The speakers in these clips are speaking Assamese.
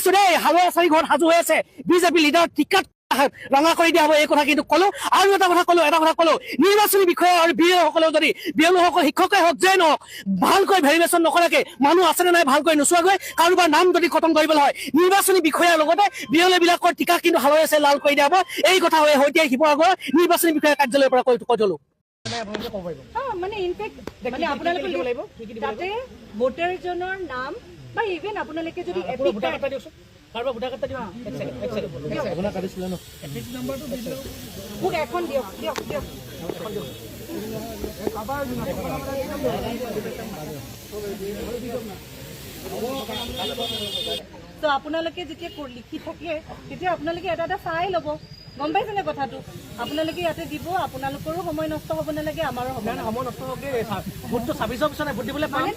দিছো দেই হালোৱা চাৰি ঘৰত সাজু হৈ আছে বিজেপি লিডাৰ টিকাত ৰঙা কৰি দিয়া হ'ব এই কথা কিন্তু ক'লো আৰু এটা কথা ক'লো নিৰ্বাচনী বিষয়া আৰু বিএলসকলেও যদি বিএলসকল শিক্ষকে হওক যে নহওক ভালকৈ ভেৰিফিকেশ্যন নকৰাকে মানুহ আছেনে নাই ভালকৈ নোচোৱাকৈ কাৰোবাৰ নাম যদি খতম কৰিবলৈ হয় নিৰ্বাচনী বিষয়াৰ লগতে বিএলএবিলাকৰ টিকা কিন্তু হালৈ আছে লাল কৰি দিয়া হ'ব এই কথা হৈ সৈতে শিৱসাগৰ নিৰ্বাচনী বিষয়া কাৰ্যালয়ৰ পৰা কৈ থলো মানে ইনফেক্ট মানে আপোনালোকে তাতে ভোটাৰজনৰ নাম বা ইভেন আপোনালোকে যদি এপিক কাৰ্ড কাৰোবাৰ ভোটাৰ কাৰ্ড দিওঁ আপোনাৰ কাটিছিলে ন এপিক নম্বৰটো দি দিওঁ মোক এখন দিয়ক তো আপোনালোকে যেতিয়া লিখি থাকে তেতিয়া আপোনালোকে এটা চাই ল'ব গম পাইছেনে কথাটো আপোনালোকে ইয়াতে দিব আপোনালোকৰো সময় নষ্ট হ'ব নালাগে আমাৰো সময় নষ্ট হ'ব ভোটটো 26 পিছত ভোট দিবলৈ পাম 26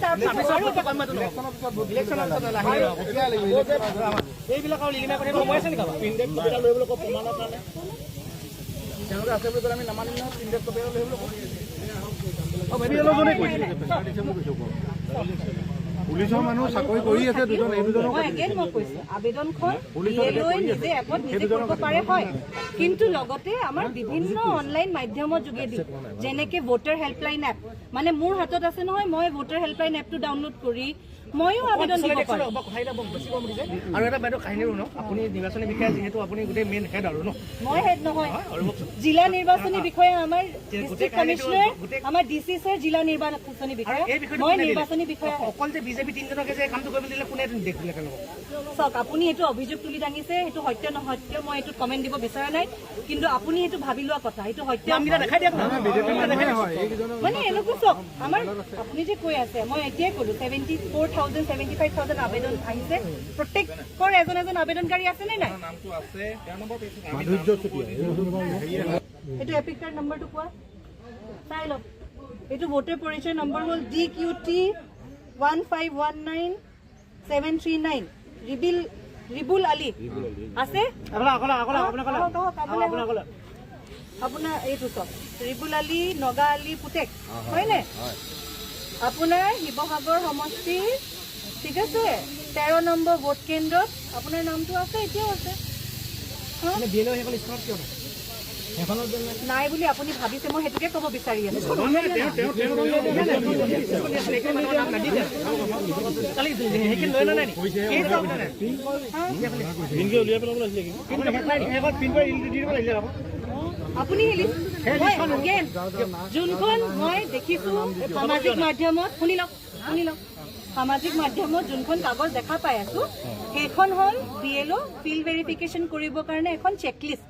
এইবিলাক আৰু লিলিমা কৰিব সময় আছে নেকি ইনডেক্স কপিটা লৈ বোলে প্ৰমাণৰ কাৰণে তেওঁলোকে আছে বুলি আমি নামানিম না ইনডেক্স কপিটা লৈ বোলে পুলিচৰ মানুহ চাকৰি কৰি আছে দুজন এই দুজনক মই কৈছো আবেদনখন নিজে এপত নিজে কৰিব পাৰে হয় কিন্তু লগতে আমাৰ বিভিন্ন অনলাইন মাধ্যমৰ যোগেদি যেনেকে ভোটাৰ হেল্পলাইন এপ মানে মোৰ হাতত আছে নহয় মই ভোটাৰ হেল্পলাইন এপটো ডাউনলোড কৰি ময়ো আবেদন দিব পাৰো আৰু এটা বাইদেউ কাহিনীৰো ন আপুনি নিৰ্বাচনী বিষয়া যিহেতু আপুনি গোটেই মেইন হেড আৰু ন মই হেড নহয় জিলা নিৰ্বাচনী বিষয়া আমাৰ ডিস্ট্ৰিক্ট কমিশনাৰ আমাৰ ডিসি স্যাৰ জিলা নিৰ্বাচনী বিষয়া মই নিৰ্বাচনী বিষয়া অকল যে বিজেপি তিনজনকে যে কামটো কৰিব দিলে কোনে দেখিলে কেনেকৈ চাওক আপুনি এইটো অভিযোগ তুলি দাঙিছে এইটো সত্য নহত্য মই এইটো কমেণ্ট দিব বিচৰা নাই কিন্তু আপুনি এইটো ভাবি লোৱা কথা এইটো সত্য দেখাই দিয়ক মানে এনেকুৱা চাওক আমাৰ আপুনি যে কৈ আছে মই এতিয়াই ক'লো 75,000 আবেদন আহিছে প্ৰত্যেকৰ এজন আবেদনকাৰী আছে নে নাই এইটো এপিক কাৰ্ড নম্বৰটো কোৱা চাই লওক এইটো ভোটাৰ পৰিচয় নম্বৰ হ'ল DQT 1519739 ৰিবুল আলী আছে আপোনাৰ এইটো চাওক ৰিবুল আলী নগা আলী পুতেক হয়নে আপোনাৰ শিৱসাগৰ সমষ্টিৰ ঠিক আছে 13 নম্বৰ ভোট কেন্দ্ৰত আপোনাৰ নামটো আছে এতিয়াও আছে নাই বুলি আপুনি ভাবিছে মই সেইটোকে ক'ব বিচাৰি আছো আপুনি যোনখন মই দেখিছো সামাজিক মাধ্যমত শুনি লওক সামাজিক মাধ্যমত যোনখন কাগজ দেখা পাই আছো সেইখন হ'ল বিএলও ফিল্ড ভেৰিফিকেশ্যন কৰিবৰ কাৰণে এখন চেকলিষ্ট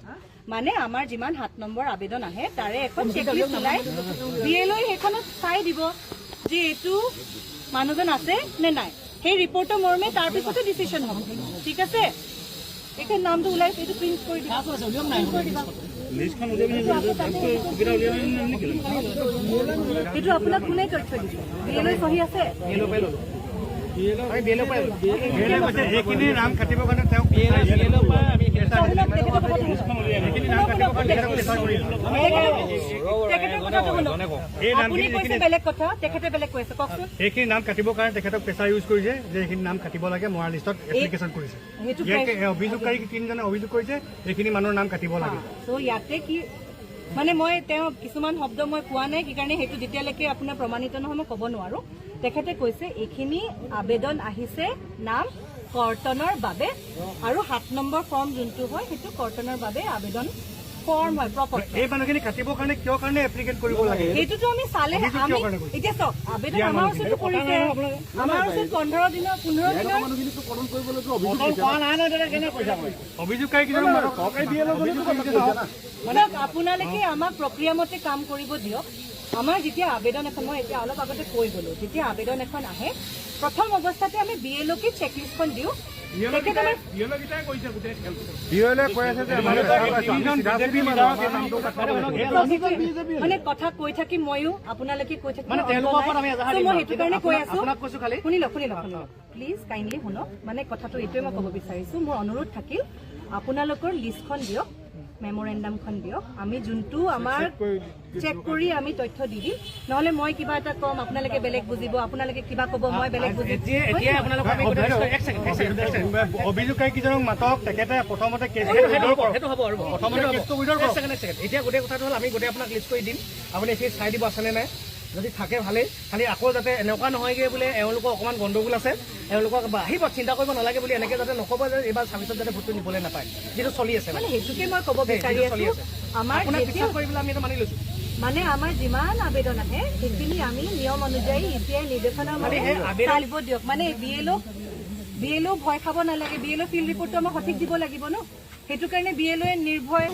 মানে আমাৰ যিমান 7 নম্বৰ আবেদন আহে তাৰে এখন চেকলিষ্ট ওলাই বিএলও সেইখনত চাই দিব যে এইটো মানুহজন আছে নে নাই সেই ৰিপৰ্টৰ মৰ্মে তাৰ পিছতে ডিচিশ্যন হ'ব ঠিক আছে এইখন নামটো ওলাইছে এইটো প্ৰিণ্ট কৰি দিব এইটো আপোনাক কোনে তথ্য দিছে বিএলও সহি আছে নাম কাটিবৰ কাৰণে তেওঁক বেলেগ কথা তেখেতে বেলেগ কৈছে কওকচোন এইখিনি নাম কাটিবৰ কাৰণে তেখেতক প্ৰেছাৰ ইউজ কৰিছে যে এইখিনি নাম কাটিব লাগে মৰাৰ লিষ্টত এপ্লিকেশ্যন কৰিছে অভিযোগকাৰী তিনিজনে অভিযোগ কৰিছে এইখিনি মানুহৰ নাম কাটিব লাগে ত' ইয়াতে কি মানে মই তেওঁ কিছুমান শব্দ মই কোৱা নাই কি কাৰণে সেইটো যেতিয়ালৈকে আপোনাৰ প্ৰমাণিত নহয় মই ক'ব নোৱাৰো তেখেতে কৈছে এইখিনি আবেদন আহিছে নাম কৰ্তনৰ বাবে আৰু 7 নম্বৰ ফৰ্ম যোনটো হয় সেইটো কৰ্তনৰ বাবে আবেদন ফৰ্ম হয় প্ৰপাৰ এই মানুহখিনি কাটিবৰ কাৰণে কিয় কাৰণে এপ্লিকেট কৰিব লাগে এইটোতো আমি চালে আমি এতিয়া চাওক আবেদন আমাৰ ওচৰত কৰিছে আমাৰ ওচৰত 15 দিনৰ মানুহখিনিতো প্ৰদান কৰিবলৈ অভিযোগকাৰী মানে আপোনালোকে আমাক প্ৰক্ৰিয়া মতে কাম কৰিব দিয়ক আমাৰ যেতিয়া আবেদন এখন মই এতিয়া অলপ আগতে কৈ গলো যেতিয়া আবেদন এখন আহে প্ৰথম অৱস্থাতে আমি বিএলওকে চেকলিষ্টখন দিওঁ মানে কথা কৈ থাকি ময়ো আপোনালোকে কৈ থাকি মই সেইটো কাৰণে কৈ আছো শুনি লওক প্লিজ কাইণ্ডলি শুনক মানে কথাটো এইটোৱে মই ক'ব বিচাৰিছো মোৰ অনুৰোধ থাকিল আপোনালোকৰ লিষ্টখন দিয়ক মেমৰেণ্ডামখন দিয়ক আমি যোনটো আমাৰ চেক কৰি আমি তথ্য দি দিম নহ'লে মই কিবা এটা ক'ম আপোনালোকে বেলেগ বুজিব আপোনালোকে কিবা ক'ব মই বেলেগ বুজিম অভিযোগকাৰী কেইজনক মাতক তেখেতে প্ৰথমতে এতিয়া গোটেই কথাটো হ'ল আমি গোটেই আপোনাক লিষ্ট কৰি দিম আপুনি এইখিনি চাই দিব আছেনে নাই যদি থাকে ভালেই খালি আকৌ যাতে এনেকুৱা নহয়গৈ বোলে এওঁলোকৰ অকণমান গণ্ডগোল আছে এওঁলোকক আহিব চিন্তা কৰিব নালাগে বুলি এনেকৈ যাতে নক'ব যে এইবাৰ ছাব্বিছত যাতে ভোটটো নিবলৈ নাপায় যিটো চলি আছে মানে সেইটোকে মই ক'ব বিচাৰি আছোঁ আমাৰ বিশ্বাস কৰি পেলাই আমি এইটো মানি লৈছোঁ মানে আমাৰ যিমান আবেদন আহে সেইখিনি আমি নিয়ম অনুযায়ী এতিয়াই নিৰ্দেশনা চালিব দিয়ক মানে বি এল অ' ভয় খাব নালাগে বি এল অ' ফিল্ড ৰিপৰ্টটো আমাক সঠিক দিব লাগিব ন সেইটো কাৰণে বি এল অ'য়ে নিৰ্ভয়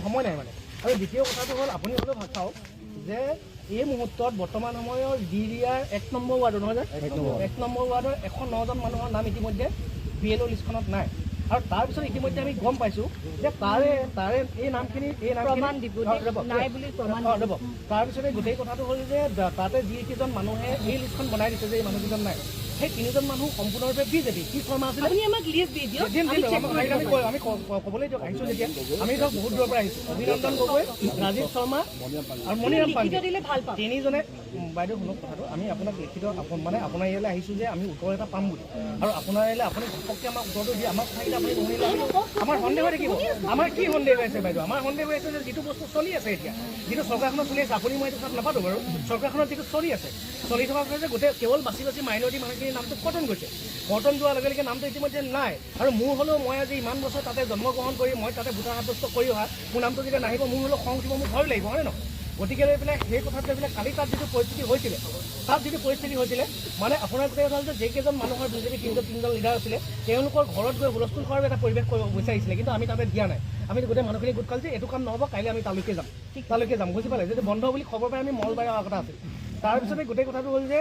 সময় নাই মানে আৰু দ্বিতীয় কথাটো হ'ল আপুনি হ'লেও ভাব চাওক যে এই মুহূৰ্তত বৰ্তমান সময়ৰ দিৰিয়াৰ 1 নম্বৰ ৱাৰ্ডৰ নহয় জানো 1 নম্বৰ ৱাৰ্ডৰ 109জন মানুহৰ নাম ইতিমধ্যে বি এল অ' লিষ্টখনত নাই আৰু তাৰপিছত ইতিমধ্যে আমি গম পাইছোঁ যে তাৰে এই নামখিনি তাৰপিছতে গোটেই কথাটো হ'ল যে তাতে যিকেইজন মানুহে এই লিষ্টখন বনাই দিছে যে এই মানুহকেইজন নাই সেই 3জন মানুহ সম্পূৰ্ণৰূপে বিজেপি কি শৰ্মা আছিলে আমি ক'বলৈ দিয়ক আহিছোঁ যেতিয়া আমি ধৰক বহুত দূৰৰ পৰা আহিছোঁ অভিনন্দন গগৈ ৰাজীৱ শৰ্মা আৰু মণিৰাম পাণ্ডে 3জনে বাইদেউ শুনক কথাটো আমি আপোনাক লিখিত মানে আপোনাৰ ইয়ালৈ আহিছোঁ যে আমি উত্তৰ এটা পাম বুলি আৰু আপোনাৰ ইয়ালৈ আপুনি ঘপককৈ আমাক উত্তৰটো দিয়ে আমাক কথাকেইটা আপুনি শুনিলে আমাৰ সন্দেহ হৈ থাকিব আমাৰ কি সন্দেহ হৈ আছে বাইদেউ আমাৰ সন্দেহ হৈ আছে যে যিটো বস্তু চলি আছে এতিয়া যিটো চৰকাৰখনত চলি আছে আপুনি মই এইটো কথা নাপাতো বাৰু চৰকাৰখনত যিটো চলি আছে চলি থকাৰ কাৰণে যে গোটেই কেৱল বাছি মাইনৰিটি মানুহখিনিৰ নামটো কটন গৈছে কটন যোৱাৰ লগে লগে নামটো ইতিমধ্যে নাই আৰু মোৰ হ'লেও মই আজি ইমান বছৰ তাতে জন্মগ্ৰহণ কৰি মই তাতে ভোটাৰ সাব্যস্ত কৰি অহা মোৰ নামটো যেতিয়া নাহিব মোৰ হ'লেও খং উঠিব মোৰ ভয় লাগিব হয় নহয় গতিকে লৈ পেলাই সেই কথাটো লৈ পেলাই কালি তাত যিটো পৰিস্থিতি হৈছিলে মানে আপোনাৰ গোটেই কথা হ'ল যে যিকেইজন মানুহৰ বিজেপি 3জন লিডাৰ আছিলে তেওঁলোকৰ ঘৰত গৈ হুলস্থুল কৰাৰ এটা পৰিৱেশ কৰিব বিচাৰিছিলে কিন্তু আমি তাতে দিয়া নাই আমি গোটেই মানুহখিনি গোট খালোঁ যে এইটো কাম নহ'ব কাইলৈ আমি তালৈকে যাম বুজি পালে যদি বন্ধ বুলি খবৰ পাই আমি মঙলবাৰে অহা কথা আছিল তাৰপিছতে গোটেই কথাটো হ'ল যে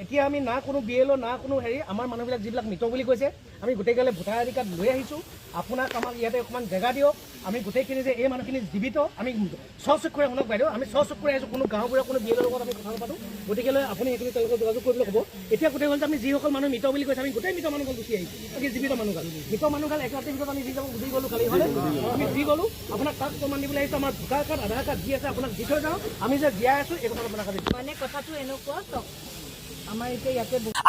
এতিয়া আমি না কোনো বি এল অ' না কোনো হেৰি আমাৰ মানুহবিলাক যিবিলাক মৃত বুলি কৈছে আমি গোটেইগালে ভোটাৰ আই ডি কাৰ্ড লৈ আহিছোঁ আপোনাক আমাক ইয়াতে অকণমান জেগা দিয়ক আমি গোটেইখিনি যে এই মানুহখিনি জীৱিত আমি স্বচক্ষুৰে শুনক বাইদেউ আমি স্বচক্ষুৰে আহিছোঁ কোনো গাঁওবোৰে কোনো বি এল অ'ৰ লগত আমি কথা নাপাতোঁ গতিকে আপুনি এইখিনি তেওঁলোকক যোগাযোগ কৰিবলৈ ক'ব এতিয়া গোটেই হ'ল যে আমি যিসকল মানুহ মৃত বুলি কৈছে আমি গোটেই মৃত মানুহগাল গুচি আহিছোঁ বাকী জীৱিত মানুহগাল এক ৰাতিৰ ভিতৰত আমি গুচি গ'লোঁ খালি হ'লে আমি দি গ'লোঁ আপোনাক তাত প্ৰমাণ দিবলৈ আহিছোঁ আমাৰ ভোটাৰ কাৰ্ড আধাৰ কাৰ্ড যি আছে আপোনাক দি থৈ যাওঁ আমি যে জীয়াই আছোঁ এই কথাটো আপোনাক মানে কথাটো এনেকুৱা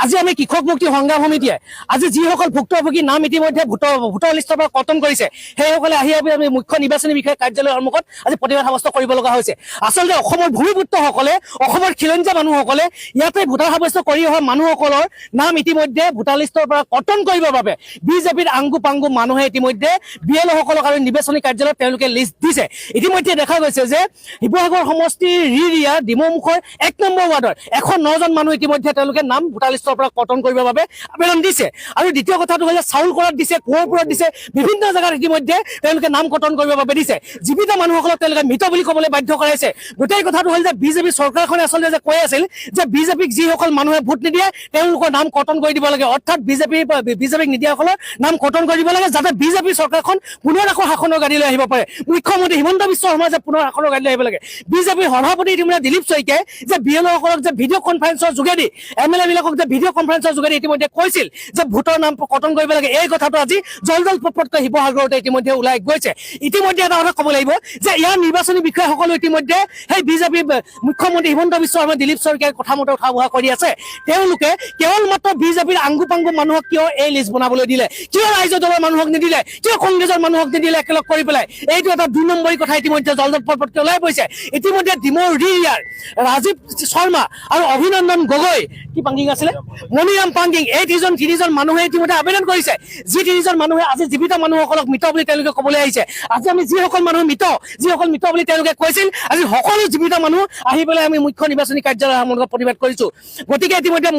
আজি আমি কৃষক মুক্তি সংগ্ৰাম সমিতিয়ে আজি যিসকল ভুক্তভোগী নাম ইতিমধ্যে ভোটাৰ লিষ্টৰ পৰা কৰ্তন কৰিছে সেইসকলে আহি আমি মুখ্য নিৰ্বাচনী বিষয়া কাৰ্যালয়ৰ সন্মুখত আজি প্ৰতিবাদ সাব্যস্ত কৰিব লগা হৈছে আচলতে অসমৰ ভূমিপুত্ৰসকলে অসমৰ খিলঞ্জীয়া মানুহসকলে ইয়াতে ভোটাৰ সাব্যস্ত কৰি অহা মানুহসকলৰ নাম ইতিমধ্যে ভোটাৰ লিষ্টৰ পৰা কৰ্তন কৰিবৰ বাবে বিজেপিৰ আংগু পাংগু মানুহে ইতিমধ্যে বি এল অ'সকলক আৰু নিৰ্বাচনী কাৰ্যালয়ত তেওঁলোকে লিষ্ট দিছে ইতিমধ্যে দেখা গৈছে যে শিৱসাগৰ সমষ্টিৰ ৰিৰিয়া ডিমৌমুখৰ 1 নম্বৰ ৱাৰ্ডৰ 109জন মানুহ ইতিমধ্যে তেওঁলোকে নাম ভোটাৰ লিষ্টৰ পৰা কৰ্তন কৰিবৰ বাবে আবেদন দিছে আৰু দ্বিতীয় কথাটো হ'ল চাউলকৰাত দিছে কোঁৱৰপুৰত দিছে বিভিন্ন জেগাত ইতিমধ্যে তেওঁলোকে নাম কৰ্তন কৰিবৰ বাবে দিছে জীৱিত মানুহসকলক তেওঁলোকে মৃত বুলি ক'বলৈ বাধ্য কৰাইছে গোটেই কথাটো হ'ল যে বিজেপি চৰকাৰখনে আচলতে যে কৈ আছিল যে বিজেপিক যিসকল মানুহে ভোট নিদিয়ে তেওঁলোকৰ নাম কৰ্তন কৰি দিব লাগে অৰ্থাৎ বিজেপিক নিদিয়াসকলৰ নাম কৰ্তন কৰি দিব লাগে যাতে বিজেপি চৰকাৰখন পুনৰ আকৌ শাসনৰ গাড়ীলৈ আহিব পাৰে মুখ্যমন্ত্ৰী হিমন্ত বিশ্ব শৰ্মা যে পুনৰ শাসনৰ গাড়ীলৈ আহিব লাগে বিজেপিৰ সভাপতি ইতিমধ্যে দিলীপ শইকীয়াই যে বি এল অ'সকলক যে ভিডিঅ' কনফাৰেন্সৰ যোগেদি MLA বিলাকক যে ভিডিঅ' কনফাৰেন্সৰ যোগেদি ইতিমধ্যে কৈছিল যে ভোটৰ নাম কৰ্তন কৰিব লাগে এই কথাটো আজি জলজল পটপটকৈ শিৱসাগৰতে ইতিমধ্যে ওলাই গৈছে ইতিমধ্যে এটা কথা ক'ব লাগিব যে ইয়াৰ নিৰ্বাচনী বিষয়াসকলো ইতিমধ্যে সেই বিজেপি মুখ্যমন্ত্ৰী হিমন্ত বিশ্ব শৰ্মা দিলীপ শইকীয়াৰ কথা মতে উঠা বহা কৰি আছে তেওঁলোকে কেৱল মাত্ৰ বিজেপিৰ আংগু পাংগু মানুহক কিয় এই লিষ্ট বনাবলৈ দিলে কিয় ৰাইজৰ দলৰ মানুহক নিদিলে কিয় কংগ্ৰেছৰ মানুহক নিদিলে একেলগ কৰি পেলাই এইটো এটা 2 নম্বৰী কথা ইতিমধ্যে জলজল পটপটকৈ ওলাই পৰিছে ইতিমধ্যে ডিমৌৰ ৰিৰিয়াৰ ৰাজীৱ শৰ্মা আৰু অভিনন্দন গগৈ কি পাংগিং আছিলে মণিৰাম পাংগিং এই 3জন মানুহে ইতিমধ্যে আবেদন কৰিছে যি 3জন মানুহে আজি জীৱিত মানুহসকলক মৃত বুলি তেওঁলোকে ক'বলৈ আহিছে আজি আমি যিসকল মানুহ মৃত বুলি তেওঁলোকে কৈছিল আজি সকলো জীৱিত মানুহ আহি পেলাই আমি মুখ্য নিৰ্বাচনী কাৰ্যালয়ৰ সন্মুখত প্ৰতিবাদ কৰিছোঁ গতিকে ইতিমধ্যে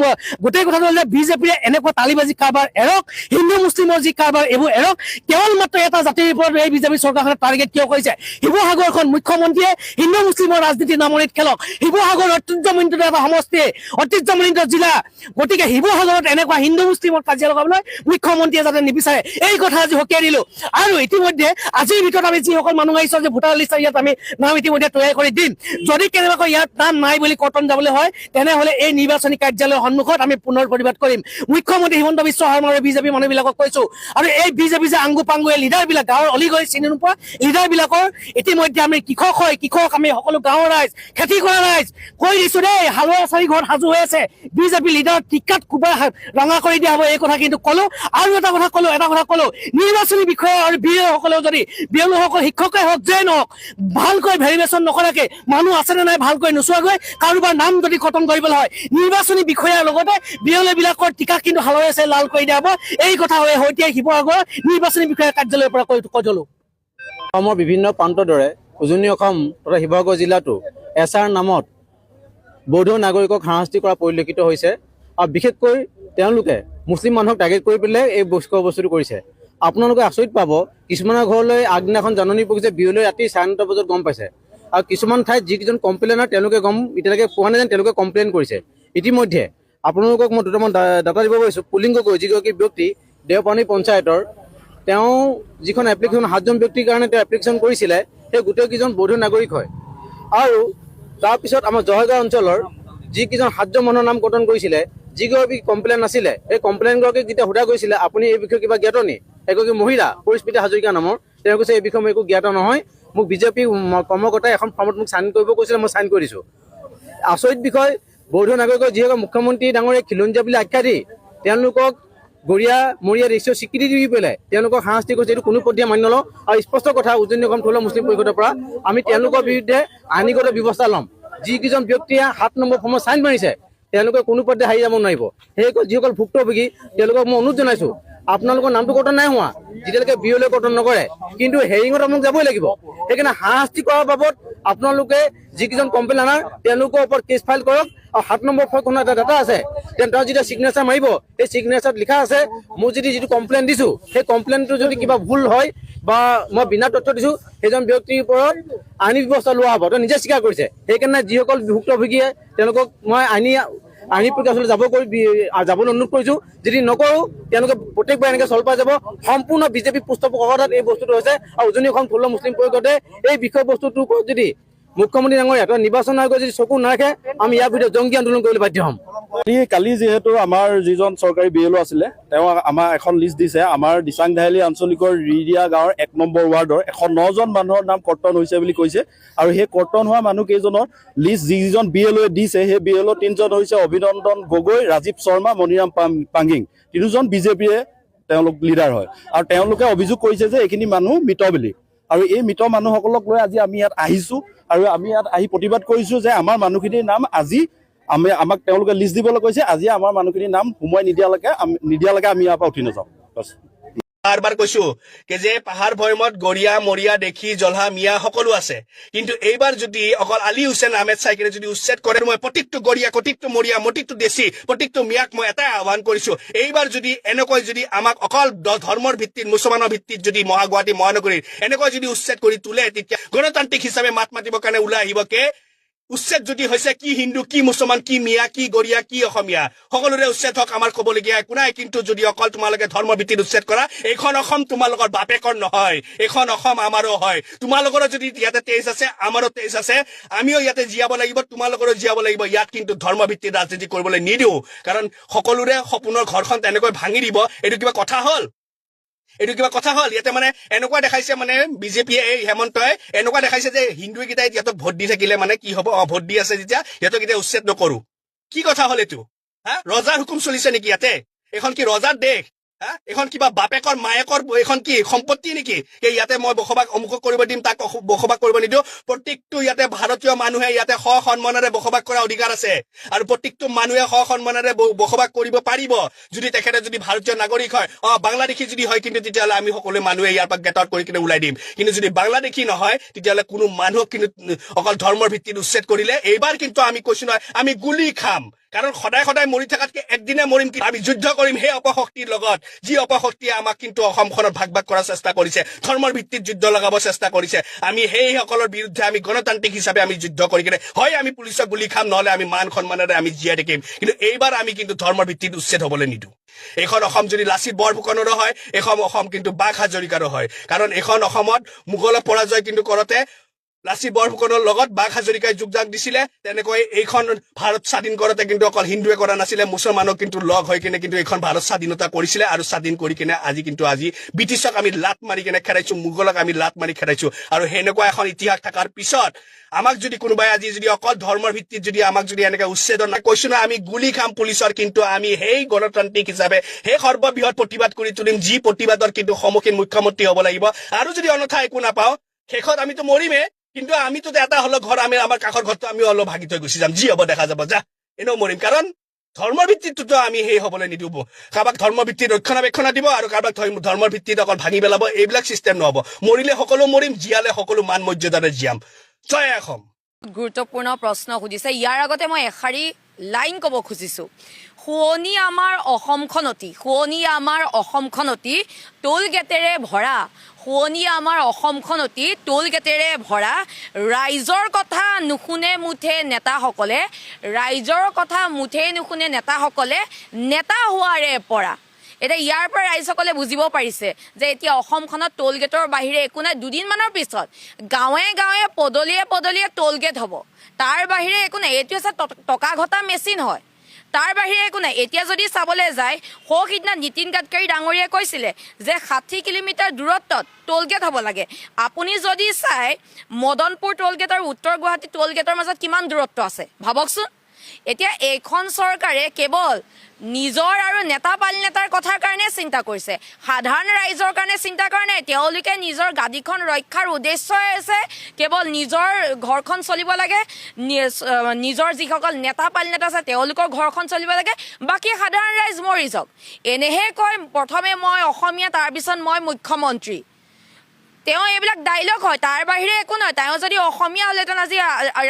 গোটেই কথাটো হ'ল যে বিজেপিয়ে এনেকুৱা তালিবাজি কাৰবাৰ এৰক হিন্দু মুছলিমৰ যি কাৰবাৰ এইবোৰ এৰক কেৱল মাত্ৰ এটা জাতিৰ ওপৰত এই বিজেপি চৰকাৰখনে টাৰ্গেট কিয় কৰিছে শিৱসাগৰখন মুখ্যমন্ত্ৰীয়ে হিন্দু মুছলিমৰ ৰাজনীতি নামনিত খেলক শিৱসাগৰ ঐতিহ্যমণ্ডিত এটা সমষ্টিয়ে ঐতিহ্যমণ্ডিত কেন্দ্ৰশাসিত জিলা গতিকে শিৱসাগৰত এনেকুৱা হিন্দু মুছলিমৰ কাজিয়া লগাবলৈ মুখ্যমন্ত্ৰীয়ে যাতে নিবিচাৰে এই কথা আজি সকীয়াই দিলো। আৰু ইতিমধ্যে আজিৰ ভিতৰত আমি যিসকল মানুহ আহিছোঁ যে ভোটাৰ লিষ্টত ইয়াত আমি নাম ইতিমধ্যে তৈয়াৰ কৰি দিম। যদি কেনেবাকৈ ইয়াত নাম নাই বুলি কৰ্তন যাবলৈ হয় তেনেহ'লে এই নিৰ্বাচনী কাৰ্যালয়ৰ সন্মুখত আমি পুনৰ প্ৰতিবাদ কৰিম। মুখ্যমন্ত্ৰী হিমন্ত বিশ্ব শৰ্মা আৰু বিজেপি মানুহবিলাকক কৈছো, আৰু এই বিজেপি যে আংগু পাংগু এই লিডাৰবিলাক গাঁৱৰ অলিগলি চিনি নোপোৱা লিডাৰবিলাকৰ ইতিমধ্যে আমি কৃষক আমি সকলো গাঁৱৰ ৰাইজ খেতি কৰা ৰাইজ কৈ দিছো দেই, হালোৱা চাৰি ঘৰত সাজু হৈ আছে। বিজেপি লিডাৰ টিকাত কোবাই ৰঙা কৰি দিয়া হ'ব এই কথা কিন্তু ক'লো। আৰু এটা কথা ক'লো নিৰ্বাচনী বিষয়া আৰু বিএলঅ'সকলেও যদি বিএলঅ'সকল শিক্ষকে হওক যেই নহওক ভালকৈ ভেৰিফিকেশ্যন নকৰাকে মানুহ আছেনে নাই ভালকৈ নোচোৱাকৈ কাৰোবাৰ নাম যদি কৰ্তন কৰিবলৈ হয় নিৰ্বাচনী বিষয়াৰ লগতে বিএলঅ'বিলাকৰ টিকা কিন্তু হালোৱাই আছে লাল কৰি দিয়া হ'ব। এই কথা হৈ সৈতে শিৱসাগৰ নিৰ্বাচনী বিষয়া কাৰ্যালয়ৰ পৰা কৈ থলো। অসমৰ বিভিন্ন প্ৰান্তৰ দৰে উজনি অসম তথা শিৱসাগৰ জিলাতো এছআৰ নামত বৌদ্ধ নাগৰিকক হাৰাশাস্তি কৰা পৰিলক্ষিত হৈছে। আৰু বিশেষকৈ তেওঁলোকে মুছলিম মানুহক টাৰ্গেট কৰি পেলাই এই বস্তুটো কৰিছে। আপোনালোকে আচৰিত পাব, কিছুমানৰ ঘৰলৈ আগদিনাখন জাননী পকিছে, বিয়লৈ ৰাতি 9:30 বজাত গম পাইছে। আৰু কিছুমান ঠাইত যিকেইজন কমপ্লেইনাৰ তেওঁলোকে গম এতিয়ালৈকে পোৱা নাই যেন তেওঁলোকে কমপ্লেইন কৰিছে। ইতিমধ্যে আপোনালোকক মই দুটামান ডাটা দিব পাৰিছোঁ। পুলিং গগৈ যিগৰাকী ব্যক্তি দেওপানী পঞ্চায়তৰ, তেওঁ যিখন এপ্লিকেশ্যন 7জন ব্যক্তিৰ কাৰণে তেওঁ এপ্লিকেশ্যন কৰিছিলে, সেই গোটেইকেইজন বৌদ্ধ নাগৰিক হয়। আৰু তাৰপিছত আমাৰ জয়গাঁও অঞ্চলৰ যিকেইজন 7জন মানুহৰ নাম কৰ্তন কৰিছিলে, যিগৰাকী কমপ্লেইন নাছিলে, এই কমপ্লেইনগৰাকীক যেতিয়া সোধা গৈছিলে আপুনি এই বিষয়ে কিবা জ্ঞাত নি, এগৰাকী মহিলা পৰিস্মিতা হাজৰিকা নামৰ, তেওঁ কৈছে এই বিষয়ে মই একো জ্ঞাত নহয়, মোক বিজেপি কৰ্মকৰ্তাই এখন ফৰ্মত মোক চাইন কৰিব কৈছিলে, মই চাইন কৰি দিছোঁ। আচৰিত বিষয়, বৌদ্ধ নাগৰিকৰ যিসকল মুখ্যমন্ত্ৰী ডাঙৰীয়ে খিলঞ্জীয়া বুলি আখ্যা দি তেওঁলোকক গৰিয়া মৰিয়া দৃশ্য স্বীকৃতি দি পেলাই তেওঁলোকক শাস্তি কৰিছে, এইটো কোনো পধ্যে মানি নলওঁ। আৰু স্পষ্ট কথা, উজনি অসম থলুৱা মুছলিম পৰিষদৰ পৰা আমি তেওঁলোকৰ বিৰুদ্ধে আইনীগত ব্যৱস্থা ল'ম। যিকেইজন ব্যক্তিয়ে 7 নম্বৰ ফৰ্মত চাইন মাৰিছে তেওঁলোকে কোনো পধ্যে হাৰি যাব নোৱাৰিব। সেইসকল যিসকল ভুক্তভোগী তেওঁলোকক মই অনুৰোধ জনাইছোঁ, আপোনালোকৰ নামটো কৰ্তন নাই হোৱা যেতিয়ালৈকে বিয়লৈ কৰ্তন নকৰে, কিন্তু হেৰিঙত আপোনালোক যাবই লাগিব। সেইকাৰণে শাস্তি কৰাৰ বাবদ আপোনালোকে যিকেইজন কমপ্লেইনাৰ তেওঁলোকৰ ওপৰত কেছ ফাইল কৰক। আৰু 7 নম্বৰ ফৰ্মখনৰ এটা ডাটা আছে, তেওঁ যেতিয়া চিগনেচাৰ মাৰিব সেই চিগনেচাৰত লিখা আছে মোৰ যিটো কমপ্লেইন দিছোঁ সেই কমপ্লেইনটো যদি কিবা ভুল হয় বা মই বিনা তথ্য দিছোঁ সেইজন ব্যক্তিৰ ওপৰত আইনী ব্যৱস্থা লোৱা হ'ব। তেওঁ নিজে স্বীকাৰ কৰিছে। সেইকাৰণে যিসকল ভুক্তভোগীয়ে তেওঁলোকক মই আইনী প্ৰক্ৰিয়া যাবলৈ অনুৰোধ কৰিছোঁ। যদি নকৰোঁ তেওঁলোকে প্ৰত্যেকবাৰ এনেকৈ চল পাই যাব। সম্পূৰ্ণ বিজেপি পৃষ্ঠপোষকতাত এই বস্তুটো হৈছে। আৰু উজনি অসম থলুৱা মুছলিম পৰিষদে এই বিষয়বস্তুটোৰ ওপৰত যদি মুখ্যমন্ত্ৰী ডাঙৰীয়া নিৰ্বাচন আয়োগে যদি চকু নাৰাখে আমি ইয়াৰ ভিতৰত জংগী আন্দোলন কৰিবলৈ বাধ্য হ'ম। কালি যিহেতু আমাৰ যিজন চৰকাৰী বিএলঅ' আছিলে তেওঁ আমাৰ এখন লিষ্ট দিছে। আমাৰ দিচাং ধাইলি আঞ্চলিকৰ ৰিৰিয়া গাঁৱৰ 1 নম্বৰ ৱাৰ্ডৰ 109জন মানুহৰ নাম কৰ্তন হৈছে বুলি কৈছে। আৰু সেই কৰ্তন হোৱা মানুহকেইজনৰ লিষ্ট যিজন বিএলঅ'য়ে দিছে সেই বিএলঅ' 3জন হৈছে অভিনন্দন গগৈ, ৰাজীৱ শৰ্মা, মণিৰাম পাংগিং। 3জন বিজেপিয়ে তেওঁলোক লিডাৰ হয়। আৰু তেওঁলোকে অভিযোগ কৰিছে যে এইখিনি মানুহ মৃত বুলি। আৰু এই মৃত মানুহসকলক লৈ আজি আমি ইয়াত আহিছোঁ আৰু আমি ইয়াত আহি প্ৰতিবাদ কৰিছোঁ যে আমাৰ মানুহখিনিৰ নাম আজি আমাক তেওঁলোকে লিষ্ট দিবলৈ কৈছে। আজি আমাৰ মানুহখিনিৰ নাম সোমোৱাই নিদিয়ালৈকে আমি ইয়াৰ পৰা উঠি নাযাওঁ। বাৰ কৈছো যে পাহাৰ ভৈয়ামত গৰিয়া মৰিয়া দেখি জলহা মিয়া সকলো আছে, কিন্তু এইবাৰ যদি অকল আলী হুছেইন আহমেদ চাইকেলে যদি উচ্ছেদ কৰে, মই প্ৰত্যেকটো গৰিয়া প্ৰত্যেকটো মৰিয়া প্ৰত্যেকটো দেশী প্ৰত্যেকটো মিয়াক মই এটাই আহ্বান কৰিছো, এইবাৰ যদি এনেকৈ যদি আমাক অকল ধৰ্মৰ ভিত্তিত মুছলমানৰ ভিত্তিত যদি গুৱাহাটী মহানগৰীৰ এনেকৈ যদি উচ্ছেদ কৰি তোলে, তেতিয়া গণতান্ত্ৰিক হিচাপে মাত মাতিবৰ কাৰণে ওলাই আহিব কে উচ্ছেদ যদি হৈছে কি হিন্দু কি মুছলমান কি মিয়া কি গৰিয়া কি অসমীয়া সকলোৰে উচ্ছেদ হওক, আমাৰ ক'বলগীয়া একো নাই। কিন্তু যদি অকল তোমালোকে ধৰ্মৰ ভিত্তিত উচ্ছেদ কৰা, এইখন অসম তোমালোকৰ বাপেকৰ নহয়, এইখন অসম আমাৰো হয়। তোমালোকৰো যদি ইয়াতে তেজ আছে আমাৰো তেজ আছে, আমিও ইয়াতে জীয়াব লাগিব, তোমালোকৰো জীয়াব লাগিব। ইয়াত কিন্তু ধৰ্ম ভিত্তিত ৰাজনীতি কৰিবলৈ নিদিওঁ, কাৰণ সকলোৰে সপোনৰ ঘৰখন তেনেকৈ ভাঙি দিব। এইটো কিবা কথা হ'ল? ইয়াতে মানে এনেকুৱা দেখাইছে, মানে বিজেপিয়ে এই হেমন্তই এনেকুৱা দেখাইছে যে হিন্দুকেইটাই ইয়াতক ভোট দি থাকিলে মানে কি হ'ব, ভোট দি আছে যেতিয়া সিহঁতক এতিয়া উচ্ছেদ নকৰো। কি কথা হ'ল এইটো? ৰজাৰ হুকুম চলিছে নেকি ইয়াতে? এখন কি ৰজাৰ দেশ? এখন কিবা বাপেকৰ মায়েকৰ এখন কি সম্পত্তি নেকি? ইয়াতে মই বসবাস অমুক কৰিব দিম, তাক বসবাস কৰিব নিদিওঁ। প্ৰত্যেকটো ইয়াতে ভাৰতীয় মানুহে ইয়াতে সন্মানেৰে বসবাস কৰাৰ অধিকাৰ আছে, আৰু প্ৰত্যেকটো মানুহে সন্মানেৰে বসবাস কৰিব পাৰিব যদি তেখেতে যদি ভাৰতীয় নাগৰিক হয়। বাংলাদেশী যদি হয় কিন্তু তেতিয়াহ'লে আমি সকলো মানুহে ইয়াৰ পৰা গেট আউট কৰি কিনে ওলাই দিম। কিন্তু যদি বাংলাদেশী নহয় তেতিয়াহ'লে কোনো মানুহক কিন্তু অকল ধৰ্মৰ ভিত্তিত উচ্ছেদ কৰিলে এইবাৰ কিন্তু আমি কৈছো নহয়, আমি গুলি খাম। কাৰণ সদায় সদায় মৰি থকাতকে একদিনে মৰিম কি আমি যুদ্ধ কৰিম সেই অপশক্তিৰ লগত যি অপশক্তিয়ে আমাক কিন্তু অসমখনত ভাগ ভাগ কৰাৰ চেষ্টা কৰিছে ধৰ্মৰ ভিত্তিত যুদ্ধ লগাব চেষ্টা কৰিছে আমি সেইসকলৰ বিৰুদ্ধে আমি গণতান্ত্ৰিক হিচাপে আমি যুদ্ধ কৰি কিনে হয় আমি পুলিচক গুলি খাম নহলে আমি মান সন্মানেৰে আমি জীয়াই থাকিম কিন্তু এইবাৰ আমি কিন্তু ধৰ্মৰ ভিত্তিত উচ্ছেদ হ'বলৈ নিদিওঁ এখন অসম যদি লাচিত বৰফুকনৰো হয় এখন অসম কিন্তু বাঘ হাজৰিকাৰো হয় কাৰণ এখন অসমত মোগলক পৰাজয় কিন্তু কৰোতে লাচিত বৰফুকনৰ লগত বাঘ হাজৰিকাই যোগদান দিছিলে তেনেকৈ এইখন ভাৰত স্বাধীন কৰোতে কিন্তু অকল হিন্দুৱে কৰা নাছিলে মুছলমানক কিন্তু লগ হৈ কিনে কিন্তু এইখন ভাৰত স্বাধীনতা কৰিছিলে আৰু স্বাধীন কৰি কিনে আজি ব্ৰিটিছক আমি লাত মাৰি কিনে খেৰাইছো মোগলক আমি লাত মাৰি খেৰাইছো আৰু সেনেকুৱা এখন ইতিহাস থকাৰ পিছত আমাক যদি কোনোবাই আজি যদি অকল ধৰ্মৰ ভিত্তিত যদি আমাক যদি এনেকে উচ্ছেদন কৈছো না আমি গুলি খাম পুলিচৰ কিন্তু আমি সেই গণতান্ত্ৰিক হিচাপে সেই সৰ্ববৃহৎ প্ৰতিবাদ কৰি তুলিম যি প্ৰতিবাদৰ কিন্তু সন্মুখীন মুখ্যমন্ত্ৰী হ'ব লাগিব আৰু যদি অন্যথা একো নাপাওঁ শেষত আমিতো মৰিমে কিন্তু আমিতো এটা হলো ঘৰ আমি আমাৰ কাষৰ ঘৰটো আমি অলপ ভাগি থৈ গুচি যাম যি হ'ব দেখা যাব যা এনেও মৰিম কাৰণ ধৰ্মৰ ভিত্তিততো আমি সেই হ'বলৈ নিদিব কাৰোবাক ধৰ্মৰ ভিত্তিত ৰক্ষণাবেক্ষণ দিব আৰু কাৰোবাক ধৰ্মৰ ভিত্তিত অকল ভাঙি পেলাব এইবিলাক চিষ্টেম নহ'ব মৰিলে সকলো মৰিম জীয়ালে সকলো মান মৰ্যাদাৰে জীয়াম জয় অসম গুৰুত্বপূৰ্ণ প্ৰশ্ন সুধিছে ইয়াৰ আগতে মই এষাৰি লাইন ক'ব খুজিছো শুৱনি আমাৰ অসমখনতি টোল গেটেৰে ভৰা শুৱনি আমাৰ অসমখনতি টোল গেটেৰে ভৰা ৰাইজৰ কথা নুশুনে নেতাসকলে নেতা হোৱাৰে পৰা এতিয়া ইয়াৰ পৰা ৰাইজসকলে বুজিব পাৰিছে যে এতিয়া অসমখনত টোল গেটৰ বাহিৰে একো নাই দুদিনমানৰ পিছত গাঁৱে গাঁৱে পদলিয়ে টোল গেট হ'ব তাৰ বাহিৰে একো নাই এইটো হৈছে টকা ঘটা মেচিন হয় তাৰ বাহিৰে একো নাই এতিয়া যদি চাবলৈ যায় সিদিনা নীতিন গাডকাৰী ডাঙৰীয়াই কৈছিলে যে 60 কিলোমিটাৰ দূৰত্বত টোল গেট হ'ব লাগে আপুনি যদি চাই মদনপুৰ টোল গেট আৰু উত্তৰ গুৱাহাটী টোল গেটৰ মাজত কিমান দূৰত্ব আছে ভাবকচোন এতিয়া এইখন চৰকাৰে কেৱল নিজৰ আৰু নেতাৰ কথাৰ কাৰণে চিন্তা কৰিছে সাধাৰণ ৰাইজৰ কাৰণে চিন্তা কৰা নাই তেওঁলোকে নিজৰ গাদীখন ৰক্ষাৰ উদ্দেশ্যই আছে কেৱল নিজৰ ঘৰখন চলিব লাগে নিজৰ যিসকল নেতা আছে তেওঁলোকৰ ঘৰখন চলিব লাগে বাকী সাধাৰণ ৰাইজ মৰি যাওক এনেহে কয় প্ৰথমে মই অসমীয়া তাৰপিছত মই মুখ্যমন্ত্ৰী তেওঁ এইবিলাক ডাইলগ হয় তাৰ বাহিৰে একো নহয় তেওঁ যদি অসমীয়া হ'লেহেঁতেন আজি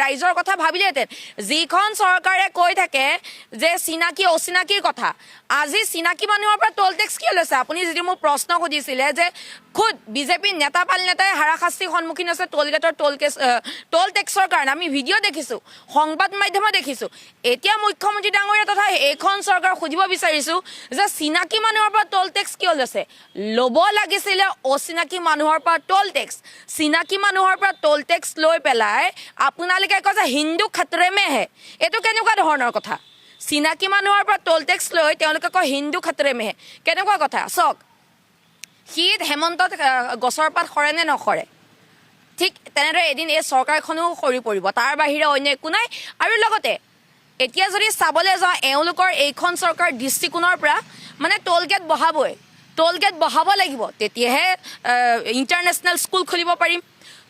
ৰাইজৰ কথা ভাবিলেহেঁতেন যিখন চৰকাৰে কৈ থাকে যে চিনাকি অচিনাকিৰ কথা আজি চিনাকি মানুহৰ পৰা টোল টেক্স কিয় লৈছে আপুনি যদি মোক প্ৰশ্ন সুধিছিলে যে খুদ বিজেপি নেতাই হাৰাশাস্তিৰ সন্মুখীন হৈছে টোল গেটৰ টোল টেক্সৰ কাৰণে আমি ভিডিঅ' দেখিছোঁ সংবাদ মাধ্যমত দেখিছোঁ এতিয়া মুখ্যমন্ত্ৰী ডাঙৰীয়া তথা এইখন চৰকাৰ সুধিব বিচাৰিছোঁ যে চিনাকি মানুহৰ পৰা টোল টেক্স কিয় লৈছে ল'ব লাগিছিলে অচিনাকি মানুহৰ পৰা টোল টেক্স চিনাকি মানুহৰ পৰা টোল টেক্স লৈ পেলাই আপোনালোকে কয় যে হিন্দু খতৰে মে হে এইটো কেনেকুৱা ধৰণৰ কথা চিনাকি মানুহৰ পৰা টোল টেক্স লৈ তেওঁলোকে কয় হিন্দু খতৰে মে হে কেনেকুৱা কথা চাওক শীত হেমন্তত গছৰ পাত সৰে নে নসৰে ঠিক তেনেদৰে এদিন এই চৰকাৰখনো সৰি পৰিব তাৰ বাহিৰে অন্য একো নাই আৰু লগতে এতিয়া যদি চাবলৈ যাওঁ এওঁলোকৰ এইখন চৰকাৰ দৃষ্টিকোণৰ পৰা মানে টোল গেট বহাব লাগিব তেতিয়াহে ইণ্টাৰনেশ্যনেল স্কুল খুলিব পাৰিম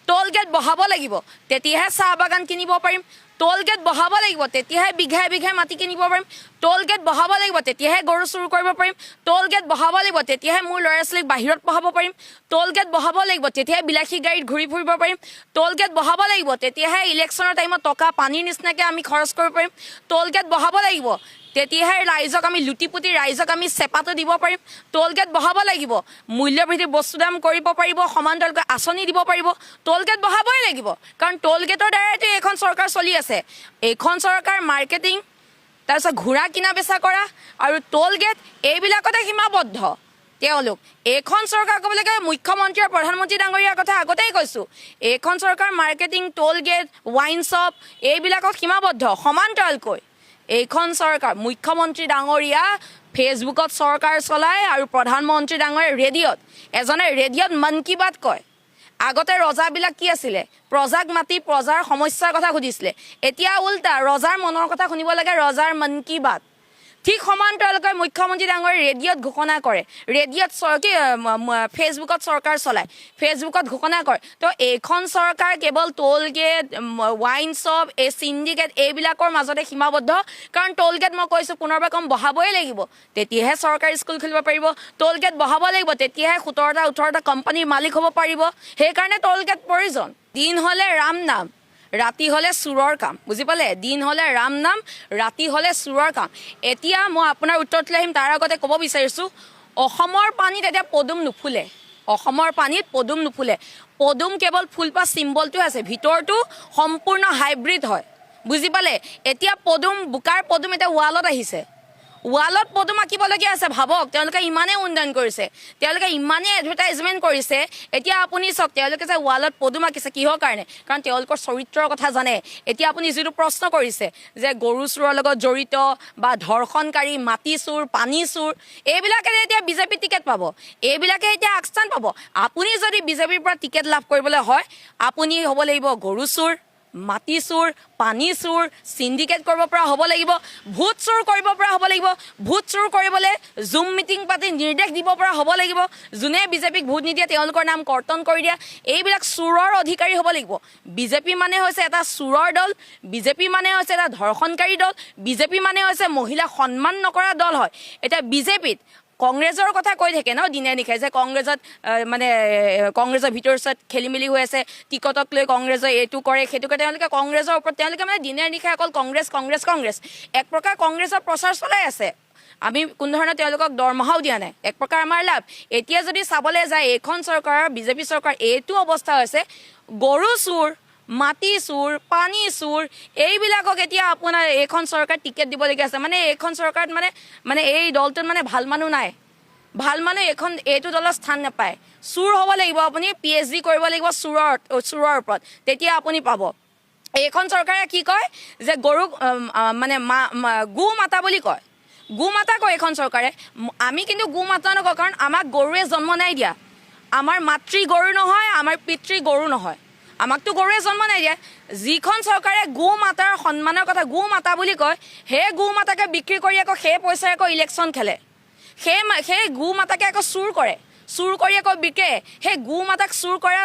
টোল গেট বহাব লাগিব তেতিয়াহে চাহ বাগান কিনিব পাৰিম টোল গেট বহাব লাগিব তেতিয়াহে বিঘাই মাটি কিনিব পাৰিম টোল গেট বহাব লাগিব তেতিয়াহে গৰু চুৰ কৰিব পাৰিম টোল গেট বহাব লাগিব তেতিয়াহে মোৰ ল'ৰা ছোৱালীক বাহিৰত পঢ়াব পাৰিম টোল গেট বহাব লাগিব তেতিয়াহে বিলাসী গাড়ীত ঘূৰি ফুৰিব পাৰিম টোল গেট বহাব লাগিব তেতিয়াহে ইলেকশ্যনৰ টাইমত টকা পানীৰ নিচিনাকৈ আমি খৰচ কৰিব পাৰিম টোল গেট বহাব লাগিব তেতিয়াহে ৰাইজক আমি লুটিপুটি ৰাইজক আমি চেপাটো দিব পাৰিম টোল গেট বহাব লাগিব মূল্যবৃদ্ধি বস্তু দাম কৰিব পাৰিব সমান্তৰালকৈ আঁচনি দিব পাৰিব টোল গেট বহাবই লাগিব কাৰণ টোল গেটৰ দ্বাৰাইতো এইখন চৰকাৰ চলি আছে এইখন চৰকাৰ মাৰ্কেটিং তাৰপিছত ঘোঁৰা কিনা বেচা কৰা আৰু টোল গেট এইবিলাকতে সীমাবদ্ধ তেওঁলোক এইখন চৰকাৰ ক'বলৈ গ'লে মুখ্যমন্ত্ৰী আৰু প্ৰধানমন্ত্ৰী ডাঙৰীয়াৰ কথা আগতেই কৈছোঁ এইখন চৰকাৰ মাৰ্কেটিং টোল গেট ৱাইন শ্বপ এইবিলাকত সীমাবদ্ধ সমান্তৰালকৈ এইখন চৰকাৰ মুখ্যমন্ত্ৰী ডাঙৰীয়া ফেচবুকত চৰকাৰ চলায় আৰু প্ৰধানমন্ত্ৰী ডাঙৰীয়া ৰেডিঅ'ত মন কী বাত কয় আগতে ৰজাবিলাক কি আছিলে প্ৰজাক মাতি প্ৰজাৰ সমস্যাৰ কথা সুধিছিলে এতিয়া উল্টা ৰজাৰ মনৰ কথা শুনিব লাগে ৰজাৰ মন কী বাত ঠিক সমান্তৰালকৈ মুখ্যমন্ত্ৰী ডাঙৰীয়া ৰেডিঅ'ত ঘোষণা কৰে ফেচবুকত চৰকাৰ চলায় ফেচবুকত ঘোষণা কৰে তো এইখন চৰকাৰ কেৱল টোল গেট ৱাইন শ্বপ এই চিণ্ডিকেট এইবিলাকৰ মাজতে সীমাবদ্ধ কাৰণ টোল গেট মই কৈছোঁ পুনৰবাৰ কম বহাবই লাগিব তেতিয়াহে চৰকাৰী স্কুল খুলিব পাৰিব টোল গেট বহাব লাগিব তেতিয়াহে 17টা 18টা কোম্পানীৰ মালিক হ'ব পাৰিব সেইকাৰণে টোল গেট প্ৰয়োজন দিন হ'লে ৰাম নাম ৰাতি হ'লে চোৰৰ কাম, বুজি পালে? দিন হ'লে ৰাম নাম, ৰাতি হ'লে চোৰৰ কাম। এতিয়া মই আপোনাৰ উত্তৰটোলৈ আহিম, তাৰ আগতে ক'ব বিচাৰিছোঁ, অসমৰ পানীত এতিয়া পদুম নুফুলে। অসমৰ পানীত পদুম নুফুলে। পদুম কেৱল ফুলপাহ চিম্বলটো আছে, ভিতৰটো সম্পূৰ্ণ হাইব্ৰিড হয়, বুজি পালে? এতিয়া পদুম, বোকাৰ পদুম এতিয়া ৱালত আহিছে। ৱালত পদুম আঁকিবলগীয়া আছে। ভাবক, তেওঁলোকে ইমানেই উন্নয়ন কৰিছে, তেওঁলোকে ইমানেই এডভাৰটাইজমেণ্ট কৰিছে। এতিয়া আপুনি চাওক, তেওঁলোকে যে ৱালত পদুম আঁকিছে কিহৰ কাৰণে? কাৰণ তেওঁলোকৰ চৰিত্ৰৰ কথা জানে। এতিয়া আপুনি যিটো প্ৰশ্ন কৰিছে যে গৰু চোৰৰ লগত জড়িত বা ধৰ্ষণকাৰী, মাটি চোৰ, পানী চোৰ, এইবিলাকে এতিয়া বিজেপি টিকেট পাব, এইবিলাকে এতিয়া আগস্থান পাব। আপুনি যদি বিজেপিৰ পৰা টিকেট লাভ কৰিবলৈ হয়, আপুনি হ'ব লাগিব গৰু চোৰ, মাটি চোৰ, পানী চোৰ, চিণ্ডিকেট কৰিব পৰা হ'ব লাগিব, ভোট চোৰ কৰিব পৰা হ'ব লাগিব। ভোট চোৰ কৰিবলৈ জুম মিটিং পাতি নিৰ্দেশ দিব পৰা হ'ব লাগিব। যোনে বিজেপিক ভোট নিদিয়ে তেওঁলোকৰ নাম কৰ্তন কৰি দিয়া, এইবিলাক চোৰৰ অধিকাৰী হ'ব লাগিব। বিজেপি মানে হৈছে এটা চোৰৰ দল, বিজেপি মানে হৈছে এটা ধৰ্ষণকাৰী দল, বিজেপি মানে হৈছে মহিলাক সন্মান নকৰা দল হয়। এতিয়া বিজেপিত কংগ্ৰেছৰ কথা কৈ থাকে ন দিনে নিশাই, যে কংগ্ৰেছত মানে কংগ্ৰেছৰ ভিতৰত খেলি মেলি হৈ আছে, টিকটক লৈ কংগ্ৰেছে এইটো কৰে সেইটো কৰে। তেওঁলোকে কংগ্ৰেছৰ ওপৰত তেওঁলোকে মানে দিনে নিশাই অকল কংগ্ৰেছ কংগ্ৰেছ কংগ্ৰেছ, এক প্ৰকাৰ কংগ্ৰেছৰ প্ৰচাৰ চলাই আছে। আমি কোনো ধৰণৰ তেওঁলোকক দৰমহাও দিয়া নাই, এক প্ৰকাৰ আমাৰ লাভ। এতিয়া যদি চাবলৈ যায় এইখন চৰকাৰৰ, বিজেপি চৰকাৰ এইটো অৱস্থা হৈছে, গৰু চোৰ, মাটি চোৰ, পানী চোৰ, এইবিলাকক এতিয়া আপোনাৰ এইখন চৰকাৰ টিকেট দিবলগীয়া আছে। মানে এইখন চৰকাৰত মানে এই দলটোত মানে ভাল মানুহ নাই, ভাল মানুহ এইটো দলৰ স্থান নাপায়। চোৰ হ'ব লাগিব, আপুনি PhD কৰিব লাগিব চোৰৰ ওপৰত, তেতিয়া আপুনি পাব। এইখন চৰকাৰে কি কয় যে গৰুক মানে গো মাতা বুলি কয়, গো মাতা কয় এইখন চৰকাৰে। আমি কিন্তু গো মাতা নকওঁ, কাৰণ আমাক গৰুৱে জন্ম নাই দিয়া। আমাৰ মাতৃ গৰু নহয়, আমাৰ পিতৃ গৰু নহয়, আমাকতো গৰুৱে জন্ম নাই দিয়া। যিখন চৰকাৰে গো মাতাৰ সন্মানৰ কথা গো মাতা বুলি কয়, সেই গো মাতাকে বিক্ৰী কৰি আকৌ সেই পইচাৰে আকৌ ইলেকশ্যন খেলে, সেই গো মাতাকে আকৌ চুৰ কৰে, চুৰ কৰি আকৌ বিকে। সেই গো মাতাক চুৰ কৰা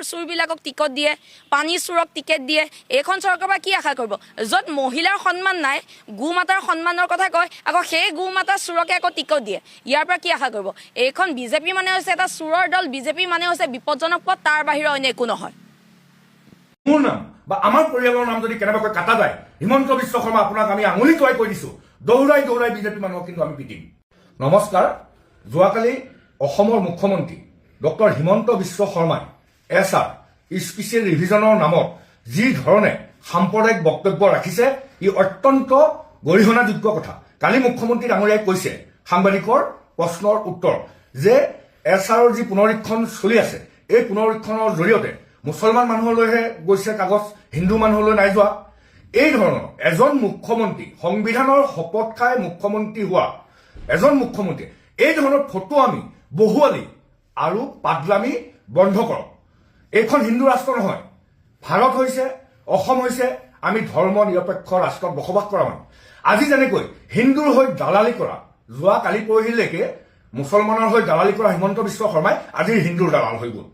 চুৰবিলাকক টিকট দিয়ে, পানী চুৰক টিকেট দিয়ে। এইখন চৰকাৰৰ পৰা কি আশা কৰিব? য'ত মহিলাৰ সন্মান নাই, গো মাতাৰ সন্মানৰ কথা কয়, আকৌ সেই গো মাতাৰ চুৰকে আকৌ টিকট দিয়ে। ইয়াৰ পৰা কি আশা কৰিব? এইখন বিজেপি মানে হৈছে এটা চুৰৰ দল, বিজেপি মানে হৈছে বিপদজনক পথ, তাৰ বাহিৰে অন্য একো নহয়। মোৰ নাম বা আমাৰ পৰিয়ালৰ নাম যদি কেনেবাকৈ কাটা যায়, হিমন্ত বিশ্ব শৰ্মা আপোনাক আমি আঙুলি টুৱাই কৈ দিছো, দৌৰাই দৌৰাই বিজেপি মানুহক কিন্তু আমি পিটিম। নমস্কাৰ। যোৱাকালি অসমৰ মুখ্যমন্ত্ৰী ডক্টৰ হিমন্ত বিশ্ব শৰ্মাই SR স্পেচিয়েল ৰিভিজনৰ নামত যি ধৰণে সাম্প্ৰদায়িক বক্তব্য ৰাখিছে, ই অত্যন্ত গৰিহণাযোগ্য কথা। কালি মুখ্যমন্ত্ৰী ডাঙৰীয়াই কৈছে সাংবাদিকৰ প্ৰশ্নৰ উত্তৰ যে SRৰ যি পুনৰীক্ষণ চলি আছে, এই পুনৰীক্ষণৰ জৰিয়তে মুছলমান মানুহলৈহে গৈছে কাগজ, হিন্দু মানুহলৈ নাই যোৱা। এই ধৰণৰ এজন মুখ্যমন্ত্ৰী, সংবিধানৰ শপত খাই মুখ্যমন্ত্ৰী হোৱা এজন মুখ্যমন্ত্ৰী, এই ধৰণৰ ফটো আমি বহুৱালি আৰু পাগলামি বন্ধ কৰক। এইখন হিন্দু ৰাষ্ট্ৰ নহয়, ভাৰত হৈছে, অসম হৈছে, আমি ধৰ্ম নিৰপেক্ষ ৰাষ্ট্ৰত বসবাস কৰা মানুহ। আজি যেনেকৈ হিন্দুৰ হৈ দালালি কৰা, যোৱা কালি পৰহিলৈকে মুছলমানৰ হৈ দালালি কৰা হিমন্ত বিশ্ব শৰ্মাই আজি হিন্দুৰ দালাল হৈ গ'ল।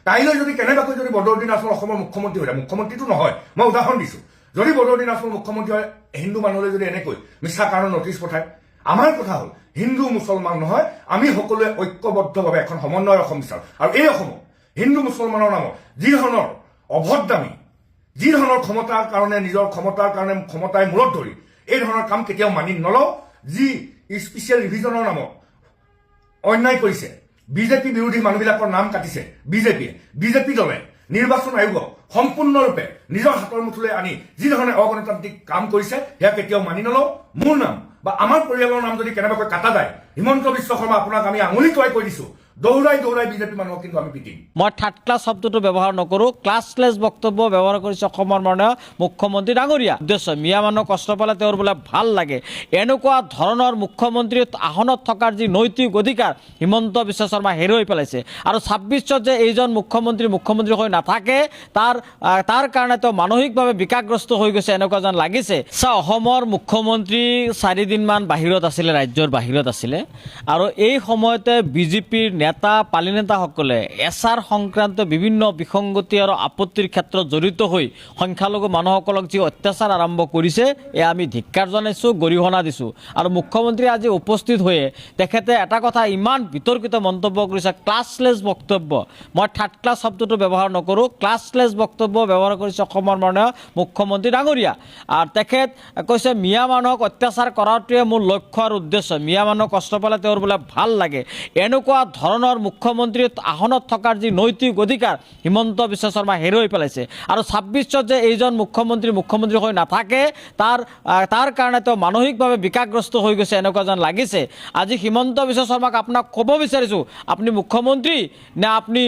কাইলৈ যদি কেনেবাকৈ যদি বদৰুদ্দিন আজমল অসমৰ মুখ্যমন্ত্ৰী হৈ যায়, মুখ্যমন্ত্ৰীটো নহয়, মই উদাহৰণ দিছো, যদি বদৰুদ্দিন আজমল মুখ্যমন্ত্ৰী হয়, হিন্দু মানুহলৈ যদি এনেকৈ মিছা কাৰণ নটিচ পঠায়, আমাৰ কথা হ'ল হিন্দু মুছলমান নহয়, আমি সকলোৱে ঐক্যবদ্ধভাৱে এখন সমন্বয়ৰ অসম বিচাৰোঁ। আৰু এই অসমত হিন্দু মুছলমানৰ নামত যি ধৰণৰ অভদ্ৰামী, যি ধৰণৰ ক্ষমতাৰ কাৰণে, নিজৰ ক্ষমতাৰ কাৰণে ক্ষমতাই মূৰত ধৰি এই ধৰণৰ কাম কেতিয়াও মানি নলওঁ। যি স্পেচিয়েল ৰিভিজনৰ নামত অন্যায় কৰিছে, বিজেপি বিৰোধী মানুহবিলাকৰ নাম কাটিছে বিজেপি দলে নিৰ্বাচন আয়োগক সম্পূৰ্ণৰূপে নিজৰ হাতৰ মুঠিলৈ আনি যি ধৰণে অগণতান্ত্ৰিক কাম কৰিছে, সেয়া কেতিয়াও মানি নলওঁ। মোৰ নাম বা আমাৰ পৰিয়ালৰ নাম যদি কেনেবাকৈ কাটা যায়, হিমন্ত বিশ্ব শৰ্মা আপোনাক আমি আঙুলি টুৱাই কৈ দিছো, দৌৰাই দৌৰাই বিজেপি মানুহক কিন্তু আমি পিটিম। মই থাৰ্ড ক্লাছ শব্দটো ব্যৱহাৰ নকৰোঁ, ক্লাছলেছ বক্তব্য ব্যৱহাৰ কৰিছে অসমৰ মাননীয় মুখ্যমন্ত্ৰী ডাঙৰীয়া। উদ্দেশ্য মিয়া মানুহ কষ্ট পালে তেওঁৰ বোলে ভাল লাগে, এনেকুৱা ধৰণৰ মুখ্যমন্ত্ৰী আসনত থকাৰ যি নৈতিক অধিকাৰ হিমন্ত বিশ্ব শৰ্মা হেৰুৱাই পেলাইছে। আৰু 26ত যে এইজন মুখ্যমন্ত্ৰী হৈ নাথাকে, তাৰ কাৰণে তেওঁ মানসিকভাৱে বিকাৰগ্ৰস্ত হৈ গৈছে এনেকুৱা যেন লাগিছে। অসমৰ মুখ্যমন্ত্ৰী 4 দিনমান বাহিৰত আছিলে, ৰাজ্যৰ বাহিৰত আছিলে, আৰু এই সময়তে বিজেপিৰ নেতা পালি নেতাসকলে এছাৰ সংক্ৰান্ত বিভিন্ন বিসংগতি আৰু আপত্তিৰ ক্ষেত্ৰত জড়িত হৈ সংখ্যালঘু মানুহসকলক যি অত্যাচাৰ আৰম্ভ কৰিছে এয়া আমি ধিক্কাৰ জনাইছোঁ, গৰিহণা দিছোঁ। আৰু মুখ্যমন্ত্ৰী আজি উপস্থিত হৈয়ে তেখেতে এটা কথা ইমান বিতৰ্কিত মন্তব্য কৰিছে, ক্লাছলেছ বক্তব্য। মই থাৰ্ড ক্লাছ শব্দটো ব্যৱহাৰ নকৰোঁ, ক্লাছলেছ বক্তব্য ব্যৱহাৰ কৰিছে অসমৰ মাননীয় মুখ্যমন্ত্ৰী ডাঙৰীয়া। আৰু তেখেত কৈছে মিয়া মানুহক অত্যাচাৰ কৰাটোৱে মোৰ লক্ষ্য আৰু উদ্দেশ্য, মিয়া মানুহক কষ্ট পালে তেওঁৰ বোলে ভাল লাগে। এনেকুৱা ধৰণৰ মুখ্যমন্ত্ৰী আসনত থকাৰ যি নৈতিক অধিকাৰ হিমন্ত বিশ্ব শৰ্মা হেৰুৱাই পেলাইছে। আৰু 26ত যে এইজন মুখ্যমন্ত্ৰী হৈ নাথাকে তাৰ কাৰণে তেওঁ মানসিকভাৱে বিকাৰগ্ৰস্ত হৈ গৈছে এনেকুৱা যেন লাগিছে। আজি হিমন্ত বিশ্ব শৰ্মাক আপোনাক ক'ব বিচাৰিছোঁ, আপুনি মুখ্যমন্ত্ৰী নে আপুনি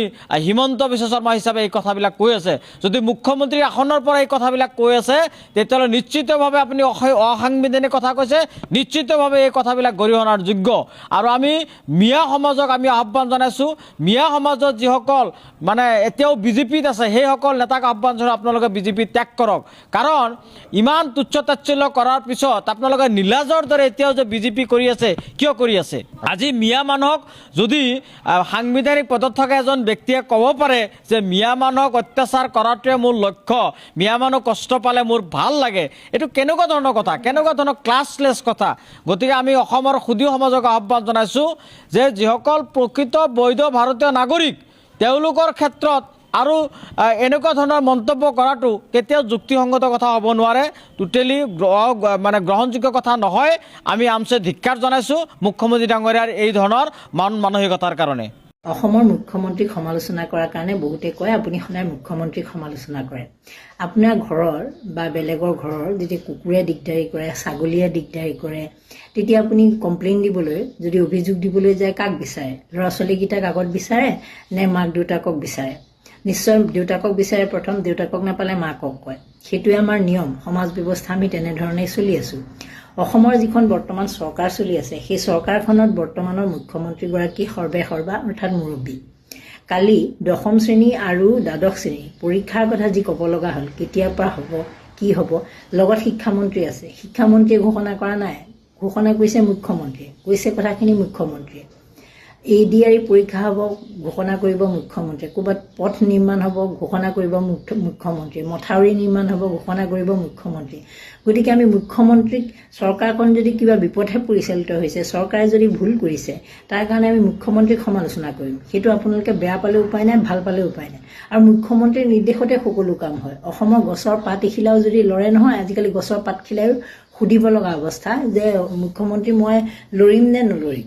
হিমন্ত বিশ্ব শৰ্মা হিচাপে এই কথাবিলাক কৈ আছে? যদি মুখ্যমন্ত্ৰী আসনৰ পৰা এই কথাবিলাক কৈ আছে তেতিয়াহ'লে নিশ্চিতভাৱে আপুনি অসাংবিধানিক কথা কৈছে, নিশ্চিতভাৱে এই কথাবিলাক গৰিহণাৰ যোগ্য। আৰু আমি মিয়া সমাজক আমি আহ্বান জনাইছোঁ, মিয়া সমাজত যিসকল মানে এতিয়াও বিজেপিত আছে সেইসকল নেতাক আহ্বান জনাই আপোনালোকে বিজেপি ত্যাগ কৰক। কাৰণ ইমান তুচ্ছ তাচ্ছিল্য কৰাৰ পিছত আপোনালোকে নীলাজৰ দৰে এতিয়াও যে বিজেপি কৰি আছে, কিয় কৰি আছে? আজি মিয়া মানুহক যদি সাংবিধানিক পদত থকা এজন ব্যক্তিয়ে ক'ব পাৰে যে মিয়া মানুহক অত্যাচাৰ কৰাটোৱে মোৰ লক্ষ্য, মিয়া মানুহ কষ্ট পালে মোৰ ভাল লাগে, এইটো কেনেকুৱা ধৰণৰ কথা, কেনেকুৱা ধৰণৰ ক্লাছলেছ কথা? গতিকে আমি অসমৰ সুদী সমাজক আহ্বান জনাইছোঁ যে যিসকল প্ৰকৃত বৈধ ভাৰতীয় নাগৰিক তেওঁলোকৰ ক্ষেত্ৰত আৰু এনেকুৱা ধৰণৰ মন্তব্য কৰাটো কেতিয়াও যুক্তিসংগত কথা হ'ব নোৱাৰে, টোটেলি মানে গ্ৰহণযোগ্য কথা নহয়। আমি আমছে ধিক্কাৰ জনাইছোঁ মুখ্যমন্ত্ৰী ডাঙৰীয়াৰ এই ধৰণৰ মানসিকতাৰ কাৰণে। অসমৰ মুখ্যমন্ত্ৰীক সমালোচনা কৰাৰ কাৰণে বহুতে কয় আপুনি সদায় মুখ্যমন্ত্ৰীক সমালোচনা কৰে। আপোনাৰ ঘৰৰ বা বেলেগৰ ঘৰৰ যেতিয়া কুকুৰে দিগদাৰী কৰে, ছাগলীয়ে দিগদাৰী কৰে, তেতিয়া আপুনি কমপ্লেইন দিবলৈ যদি অভিযোগ দিবলৈ যায় কাক বিচাৰে? ল'ৰা ছোৱালীকেইটাক আগত বিচাৰে নে মাক দেউতাকক বিচাৰে? নিশ্চয় দেউতাকক বিচাৰে প্ৰথম, দেউতাকক নাপালে মাকক কয়। সেইটোৱে আমাৰ নিয়ম, সমাজ ব্যৱস্থা আমি তেনেধৰণেই চলি আছোঁ। অসমৰ যিখন বৰ্তমান চৰকাৰ চলি আছে সেই চৰকাৰখনত বৰ্তমানৰ মুখ্যমন্ত্ৰীগৰাকী সৰ্বা অৰ্থাৎ মুৰব্বী। কালি 10ম শ্ৰেণী আৰু দ্বাদশ শ্ৰেণী পৰীক্ষাৰ কথা যি ক'ব লগা হ'ল, কেতিয়াৰ পৰা হ'ব, কি হ'ব, লগত শিক্ষামন্ত্ৰী আছে, শিক্ষামন্ত্ৰীয়ে ঘোষণা কৰা নাই, ঘোষণা কৰিছে মুখ্যমন্ত্ৰীয়ে, কৈছে কথাখিনি মুখ্যমন্ত্ৰীয়ে। ADR পৰীক্ষা হ'ব, ঘোষণা কৰিব মুখ্যমন্ত্ৰীয়ে। ক'ৰবাত পথ নিৰ্মাণ হ'ব, ঘোষণা কৰিব মুখ্যমন্ত্ৰীয়ে। মথাউৰি নিৰ্মাণ হ'ব, ঘোষণা কৰিব মুখ্যমন্ত্ৰী। গতিকে আমি মুখ্যমন্ত্ৰীক, চৰকাৰখন যদি কিবা বিপথে পৰিচালিত হৈছে, চৰকাৰে যদি ভুল কৰিছে, তাৰ কাৰণে আমি মুখ্যমন্ত্ৰীক সমালোচনা কৰিম। সেইটো আপোনালোকে বেয়া পালে উপায় নাই, ভাল পালে উপায় নাই। আৰু মুখ্যমন্ত্ৰীৰ নিৰ্দেশতে সকলো কাম হয়। অসমৰ গছৰ পাত এখিলাও যদি লৰে নহয়, আজিকালি গছৰ পাতখিলাও সুধিব লগা অৱস্থা যে মুখ্যমন্ত্ৰী মই লৰিম নে নলৰিম।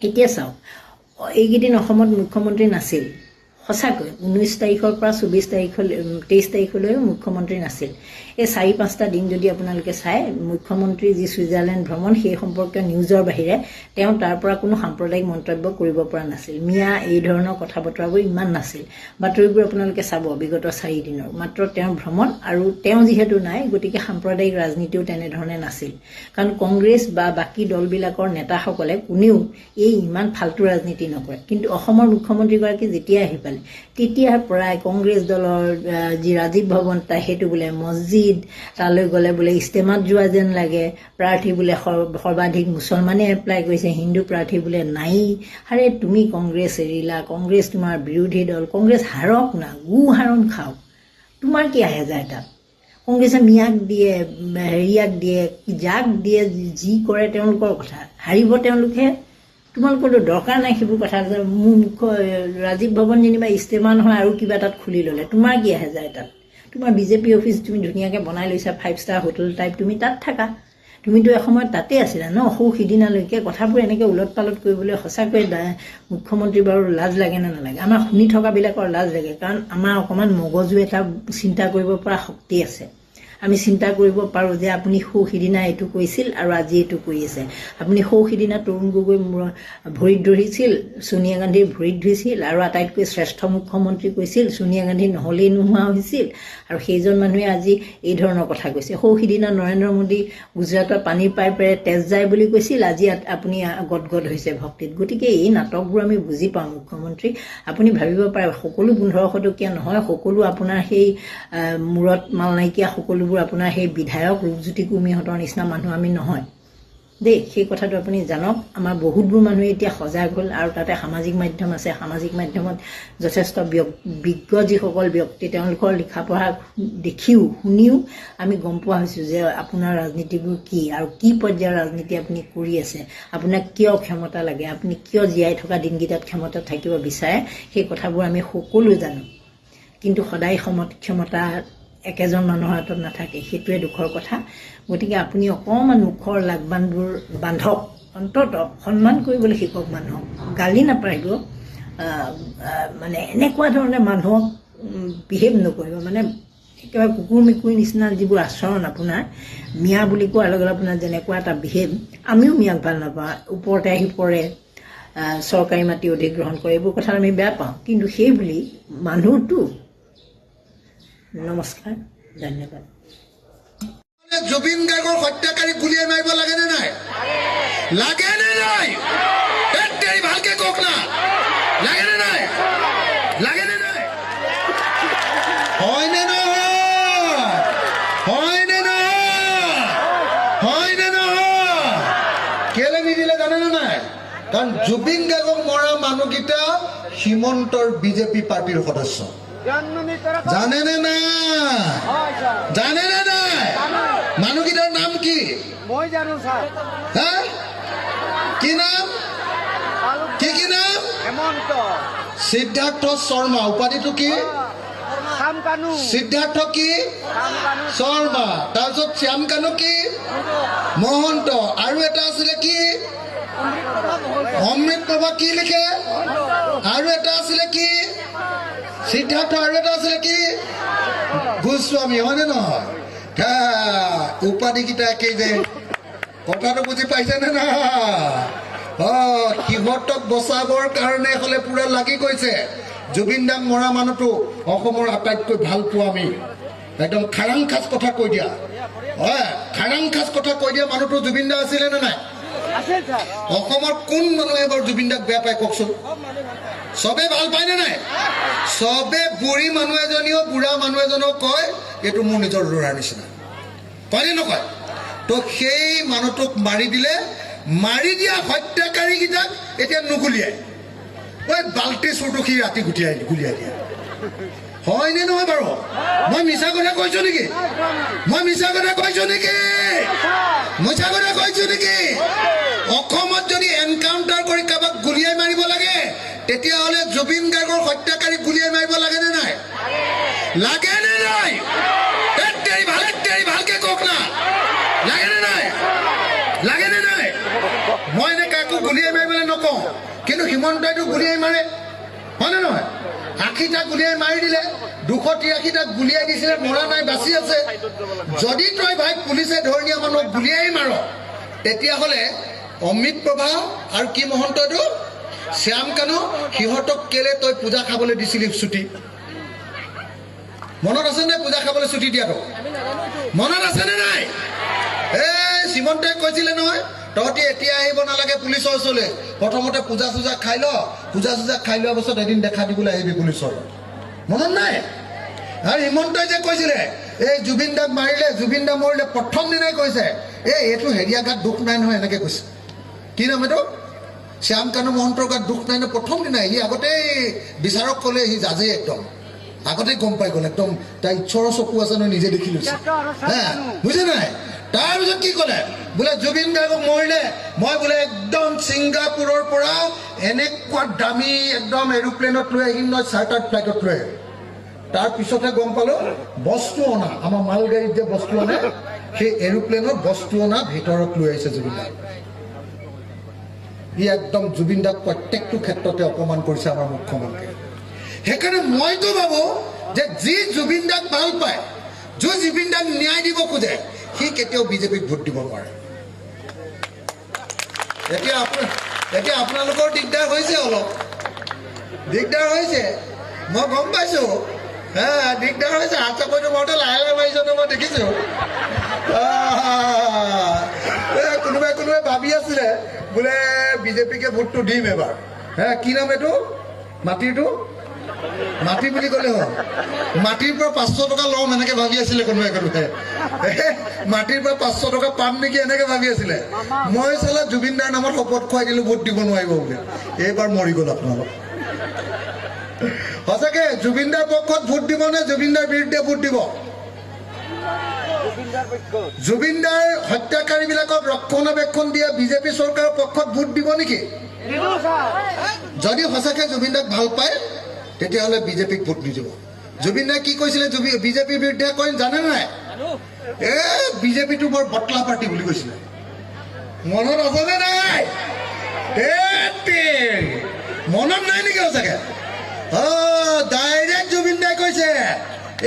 এতিয়া চাওক, এইকেইদিন অসমত মুখ্যমন্ত্ৰী নাছিল, সঁচাকৈ 19 তাৰিখৰ পৰা 23 তাৰিখলৈ মুখ্যমন্ত্ৰী নাছিল। এই 4-5টা দিন যদি আপোনালোকে চাই, মুখ্যমন্ত্ৰীৰ যি ছুইজাৰলেণ্ড ভ্ৰমণ সেই সম্পৰ্কীয় নিউজৰ বাহিৰে তেওঁ তাৰ পৰা কোনো সাম্প্ৰদায়িক মন্তব্য কৰিব পৰা নাছিল। মিয়া এই ধৰণৰ কথা বতৰাবোৰ ইমান নাছিল। বাতৰিবোৰ আপোনালোকে চাব বিগত 4 দিনৰ, মাত্ৰ তেওঁৰ ভ্ৰমণ, আৰু তেওঁ যিহেতু নাই গতিকে সাম্প্ৰদায়িক ৰাজনীতিও তেনেধৰণে নাছিল। কাৰণ কংগ্ৰেছ বা বাকী দলবিলাকৰ নেতাসকলে কোনেও এই ইমান ফাল্টু ৰাজনীতি নকৰে। কিন্তু অসমৰ মুখ্যমন্ত্ৰীগৰাকী যেতিয়া আহি পালে তেতিয়াৰ পৰাই কংগ্ৰেছ দলৰ যি ৰাজীৱ ভৱন সেইটো বোলে মছজিদ, তালৈ গ'লে বোলে ইস্তেমাত যোৱা যেন লাগে, প্ৰাৰ্থী বোলে সৰ্বাধিক মুছলমানে এপ্লাই কৰিছে, হিন্দু প্ৰাৰ্থী বোলে নাই। আৰে তুমি কংগ্ৰেছ এৰিলা, কংগ্ৰেছ তোমাৰ বিৰোধী দল, কংগ্ৰেছ হাৰক না, গু হাৰণ খাওক, তোমাৰ কি আহে যায় তাত? কংগ্ৰেছে মিয়াক দিয়ে, হেৰিয়াক দিয়ে, যাক দিয়ে, যি কৰে তেওঁলোকৰ কথা, হাৰিব তেওঁলোকে। তোমালোকৰতো দৰকাৰ নাই সেইবোৰ কথা। মোৰ মুখ্য ৰাজীৱ ভৱন যেনিবা ইস্তেমা নহয় আৰু কিবা তাত খুলি ল'লে, তোমাৰ কি আহে যায় তাত? তোমাৰ বিজেপি অফিচ তুমি ধুনীয়াকৈ বনাই লৈছা, 5 ষ্টাৰ হোটেল টাইপ, তুমি তাত থাকা। তুমিতো এসময়ত তাতে আছিলা ন, সিদিনালৈকে। কথাবোৰ এনেকৈ ওলট পালট কৰিবলৈ সঁচাকৈ মুখ্যমন্ত্ৰী বাৰু লাজ লাগে নে নালাগে? আমাৰ শুনি থকাবিলাকৰ লাজ লাগে, কাৰণ আমাৰ অকণমান মগজু এটা চিন্তা কৰিব পৰা শক্তি আছে। আমি চিন্তা কৰিব পাৰোঁ যে আপুনি সিদিনা এইটো কৈছিল আৰু আজি এইটো কৰি আছে। আপুনি সিদিনা তৰুণ গগৈ ভৰিত ধৰিছিল, ছোনিয়া গান্ধীৰ ভৰিত ধৰিছিল, আৰু আটাইতকৈ শ্ৰেষ্ঠ মুখ্যমন্ত্ৰী কৈছিল, ছোনিয়া গান্ধী নহ'লেই নোহোৱা হৈছিল, আৰু সেইজন মানুহে আজি এই ধৰণৰ কথা কৈছে। সিদিনা নৰেন্দ্ৰ মোদী গুজৰাটৰ পানীৰ পাইপেৰে তেজ যায় বুলি কৈছিল, আজি আপুনি গদগদ হৈছে ভক্তিত। গতিকে এই নাটকবোৰ আমি বুজি পাওঁ। মুখ্যমন্ত্ৰী আপুনি ভাবিব পাৰে সকলো 1500 টকীয়া নহয়, সকলো আপোনাৰ সেই মূৰত মাল নাইকিয়া, সকলোবোৰ আপোনাৰ সেই বিধায়ক ৰূপজ্যোতি কুৰ্মীহঁতৰ নিচিনা মানুহ আমি নহয়। দেই সেই কথাটো আপুনি জানক আমাৰ বহুতবোৰ মানুহে এতিয়া সজাগ হ'ল আৰু তাতে সামাজিক মাধ্যম আছে সামাজিক মাধ্যমত যথেষ্ট বিজ্ঞ যিসকল ব্যক্তি তেওঁলোকৰ লিখা পঢ়া দেখিও শুনিও আমি গম পোৱা হৈছোঁ যে আপোনাৰ ৰাজনীতিবোৰ কি আৰু কি পৰ্যায়ৰ ৰাজনীতি আপুনি কৰি আছে আপোনাক কিয় ক্ষমতা লাগে আপুনি কিয় জীয়াই থকা দিনকেইটাত ক্ষমতাত থাকিব বিচাৰে সেই কথাবোৰ আমি সকলো জানো কিন্তু সদায় ক্ষমতা একেজন মানুহৰ হাতত নাথাকে সেইটোৱে দুখৰ কথা গতিকে আপুনি অকণমান মুখৰ লাগবানবোৰ বান্ধক অন্তত সন্মান কৰিবলৈ শিকক মানুহক গালি নাপাৰিব মানে এনেকুৱা ধৰণে মানুহক বিহেভ নকৰিব মানে একেবাৰে কুকুৰ মেকুৰীৰ নিচিনা যিবোৰ আচৰণ আপোনাৰ মিয়া বুলি কোৱাৰ লগে লগে আপোনাৰ যেনেকুৱা এটা বিহেভ আমিও মিয়াক ভাল নাপাওঁ ওপৰতে আহি পৰে চৰকাৰী মাটি অধিগ্ৰহণ কৰে এইবোৰ কথা আমি বেয়া পাওঁ কিন্তু সেই বুলি মানুহটো নমস্কাৰ ধন্যবাদ জুবিন গাৰ্গৰ হত্যাকাৰী গুলিয়াই মাৰিব লাগে নে নাই লাগে নে নাই ভালকে কওক না লাগে নে নাই লাগে নে নাই হয় নে নহয় হয় নে নহয় হয় নে নহয় কেলে নিদিলে জানে নে নাই কাৰণ জুবিন গাৰ্গক মৰা মানুহকেইটা হিমন্তৰ বিজেপি পাৰ্টিৰ সদস্য জানে নে নাই জানে নে নাই মানুহকেইটাৰ নাম কি মই জানো ছাৰ কি নাম কি কি নাম হেমন্ত সিদ্ধাৰ্থ শৰ্মা উপাধিটো কি সিদ্ধাৰ্থ কি শৰ্মা তাৰপিছত শ্যাম কানু কি মহন্ত আৰু এটা আছিলে কি অমৃত প্ৰভা কি লিখে আৰু এটা আছিলে কি সিদ্ধাৰ্থ আৰু এটা আছিলে কি গোস্বামী হয়নে নহয় উপাধিকেইটা একেই যে কথাটো বুজি পাইছেনে না সিহঁতক বচাবৰ কাৰণে হলে পুৰা লাগি গৈছে জুবিন দাক মৰা মানুহটো অসমৰ আটাইতকৈ ভাল পোৱা আমি একদম খাৰাং খাচ কথা কৈ দিয়া খাৰাং খাচ কথা কৈ দিয়া মানুহটো জুবিন দা আছিলে নে নাই অসমৰ কোন মানুহে এবাৰ জুবিন দাক বেয়া পায় কওকচোন সবে ভাল পায় নে নাই সবে বুঢ়ী মানুহ এজনীও বুঢ়া মানুহ এজনেও কয় এইটো মোৰ নিজৰ ল'ৰাৰ নিচিনা কয়নে নকয় তো সেই মানুহটোক মাৰি দিলে মাৰি দিয়া হত্যাকাৰীকেইটাক এতিয়া নুগুলিয়াই ঐ বাল্টি চুৰটো সি ৰাতি গুলিয়াই দিয়ে হয়নে নহয় বাৰু মই মিছা কথা কৈছো নেকি মই মিছা কথা কৈছো নেকি মিছা কথা কৈছো নেকি অসমত যদি এনকাউণ্টাৰ কৰি কাৰোবাক গুলিয়াই মাৰিব লাগে তেতিয়াহ'লে জুবিন গাৰ্গৰ হত্যাকাৰী গুলিয়াই মাৰিব লাগে নে নাই লাগে নে নাই ভালকে কওক না লাগে নে নাই লাগে নে নাই মই এনে কাকো গুলিয়াই মাৰিবলৈ নকওঁ কিন্তু হিমন্তইটো গুলিয়াই মাৰে হয়নে নহয় 80টা গুলিয়াই মাৰি দিলে 283টা গুলিয়াই দিছিলে মৰা নাই বাচি আছে যদি তই ভাই পুলিচে ধৰি নিয়া মানুহক গুলিয়াই মাৰ তেতিয়াহ'লে অমৃত প্ৰভা আৰু কি মহন্তইটো শ্যাম কানু সিহঁতক কেলে তই পূজা খাবলৈ দিছিলি ছুটি মনত আছে নে পূজা খাবলৈ ছুটি দিয়াটো মনত আছে নে নাই এই শ্ৰীমন্তই কৈছিলে নহয় তহঁতি এতিয়া আহিব নালাগে পুলিচৰ ওচৰলৈ প্ৰথমতে পূজা চূজা খাই ল পূজা চূজা খাই লোৱাৰ পাছত এদিন দেখা দিবলৈ আহিবি পুলিচৰ মনত নাই আৰু হিমন্তই যে কৈছিলে এই জুবিন দাক মাৰিলে জুবিন দা মৰিলে প্ৰথম দিনাই কৈছে এইটো হেৰিয়া গাত দুখ নাই নহয় এনেকৈ কৈছে কি নাম এইটো শ্যাম কানু মহন্তৰ গাত দুখ নাই নহয় প্ৰথম দিনাই সি আগতেই বিচাৰক ক'লে সি জাজে একদম আগতেই গম পাই গ'ল একদম তাৰ ঈশ্বৰৰ চকু আছে নহয় নিজে দেখি লৈছে বুজিছে নাই তাৰপিছত কি ক'লে বোলে জুবিন গাৰ্গক মৰিলে মই বোলে একদম ছিংগাপুৰৰ পৰা এনেকুৱা দামী একদম এৰোপ্লেনত লৈ আহিম নহয় চাৰ্টাৰ্ড ফ্লাইটত লৈ আহিম তাৰপিছতহে গম পালোঁ বস্তু অনা আমাৰ মালগাড়ীত যে বস্তু আনে সেই এৰোপ্লেনত বস্তু অনা ভিতৰত লৈ আহিছে জুবিন দাক ই একদম জুবিন দাক প্ৰত্যেকটো ক্ষেত্ৰতে অপমান কৰিছে আমাৰ মুখ্যমন্ত্ৰীয়ে সেইকাৰণে মইতো ভাবোঁ যে যি জুবিন দাক ভাল পায় যি জুবিন দাক ন্যায় দিব খোজে সি কেতিয়াও বিজেপিক ভোট দিব নোৱাৰে এতিয়া আপোনালোকৰ দিগদাৰ হৈছে অলপ দিগদাৰ হৈছে মই গম পাইছোঁ দিগদাৰ হৈছে হাত চাপৰিটো মতে লাহে লাহে মাৰিছে মই দেখিছোঁ কোনোবাই ভাবি আছিলে বোলে বিজেপিকে ভোটটো দিম এবাৰ কি নাম এইটো মাটিৰটো মাটি বুলি ক'লে হ'ল মাটিৰ পৰা 500 টকা ল'ম এনেকে ভাবি আছিলে কোনোবাই মাটিৰ পৰা 500 টকা পাম নেকি এনেকে ভাবি আছিলে মই চালা জুবিন দাৰ নামত শপত খুৱাই দিলোঁ ভোট দিব নোৱাৰিব বুলি এইবাৰ মৰি গ'ল আপোনালোক সঁচাকে জুবিন দাৰ পক্ষত ভোট দিব নে জুবিন দাৰ বিৰুদ্ধে ভোট দিব জুবিন দাৰ হত্যাকাৰীবিলাকক ৰক্ষণাবেক্ষণ দিয়া বিজেপি চৰকাৰৰ পক্ষত ভোট দিব নেকি যদি সঁচাকে জুবিন দাক ভাল পায় তেতিয়াহ'লে বিজেপিক ভোট নিদিব জুবিন দাই কি কৈছিলে বিজেপিৰ বিৰুদ্ধে কয় জানে নাই বিজেপিটো বৰ বটলা পাৰ্টি বুলি কৈছিলে মনত আছেনে নাই মনত নাই নেকি সঁচাকে ডাইৰেক্ট জুবিন দাই কৈছে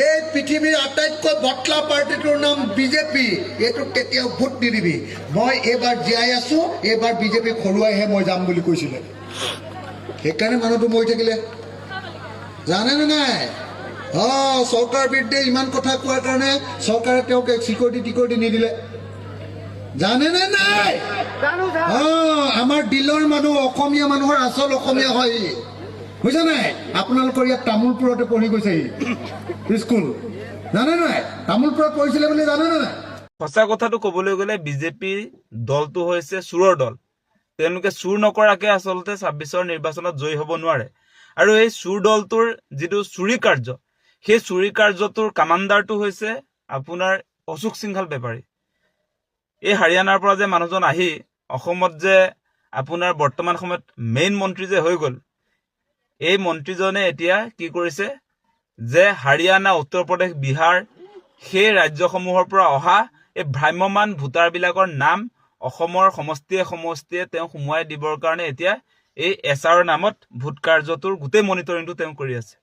এই পৃথিৱীৰ আটাইতকৈ বটলা পাৰ্টিটোৰ নাম বিজেপি এইটো কেতিয়াও ভোট নিদিবি মই এইবাৰ জীয়াই আছো এইবাৰ বিজেপিক হৰুৱাইহে মই যাম বুলি কৈছিলে সেইকাৰণে মানুহটো মৰি থাকিলে জানেনে নাই চৰকাৰৰ বিৰুদ্ধে ইমান কথা কোৱাৰ কাৰণে চৰকাৰে তেওঁক চিকিউৰিটি নিদিলে জানেনে নাই আমাৰ দিলৰ মানুহ অসমীয়া মানুহৰ আচল অসমীয়া হয় বুজিছে নাই আপোনালোকৰ ইয়াত তামোলপুৰতে পঢ়ি গৈছে স্কুল জানে নাই তামোলপুৰত পঢ়িছিলে বুলি জানে নাই সঁচা কথাটো ক'বলৈ গ'লে বিজেপি দলটো হৈছে চোৰৰ দল তেওঁলোকে চুৰ নকৰাকে আচলতে 26ৰ নিৰ্বাচনত জয়ী হ'ব নোৱাৰে আৰু এই চুৰ দলটোৰ যিটো চুৰি কাৰ্য সেই চুৰি কাৰ্যটোৰ কামাণ্ডাৰটো হৈছে আপোনাৰ অশোক সিংঘাল বেপাৰী এই হাৰিয়ানাৰ পৰা যে মানুহজন আহি অসমত যে আপোনাৰ বৰ্তমান সময়ত মেইন মন্ত্ৰী যে হৈ গ'ল এই মন্ত্ৰীজনে এতিয়া কি কৰিছে যে হাৰিয়ানা উত্তৰ প্ৰদেশ বিহাৰ সেই ৰাজ্যসমূহৰ পৰা অহা এই ভ্ৰাম্যমান ভোটাৰবিলাকৰ নাম অসমৰ সমষ্টিয়ে তেওঁ সোমোৱাই দিবৰ কাৰণে এতিয়া এই এছআৰৰ নামত ভোট কাৰ্যটোৰ গোটেই মনিটৰিংটো তেওঁ কৰি আছে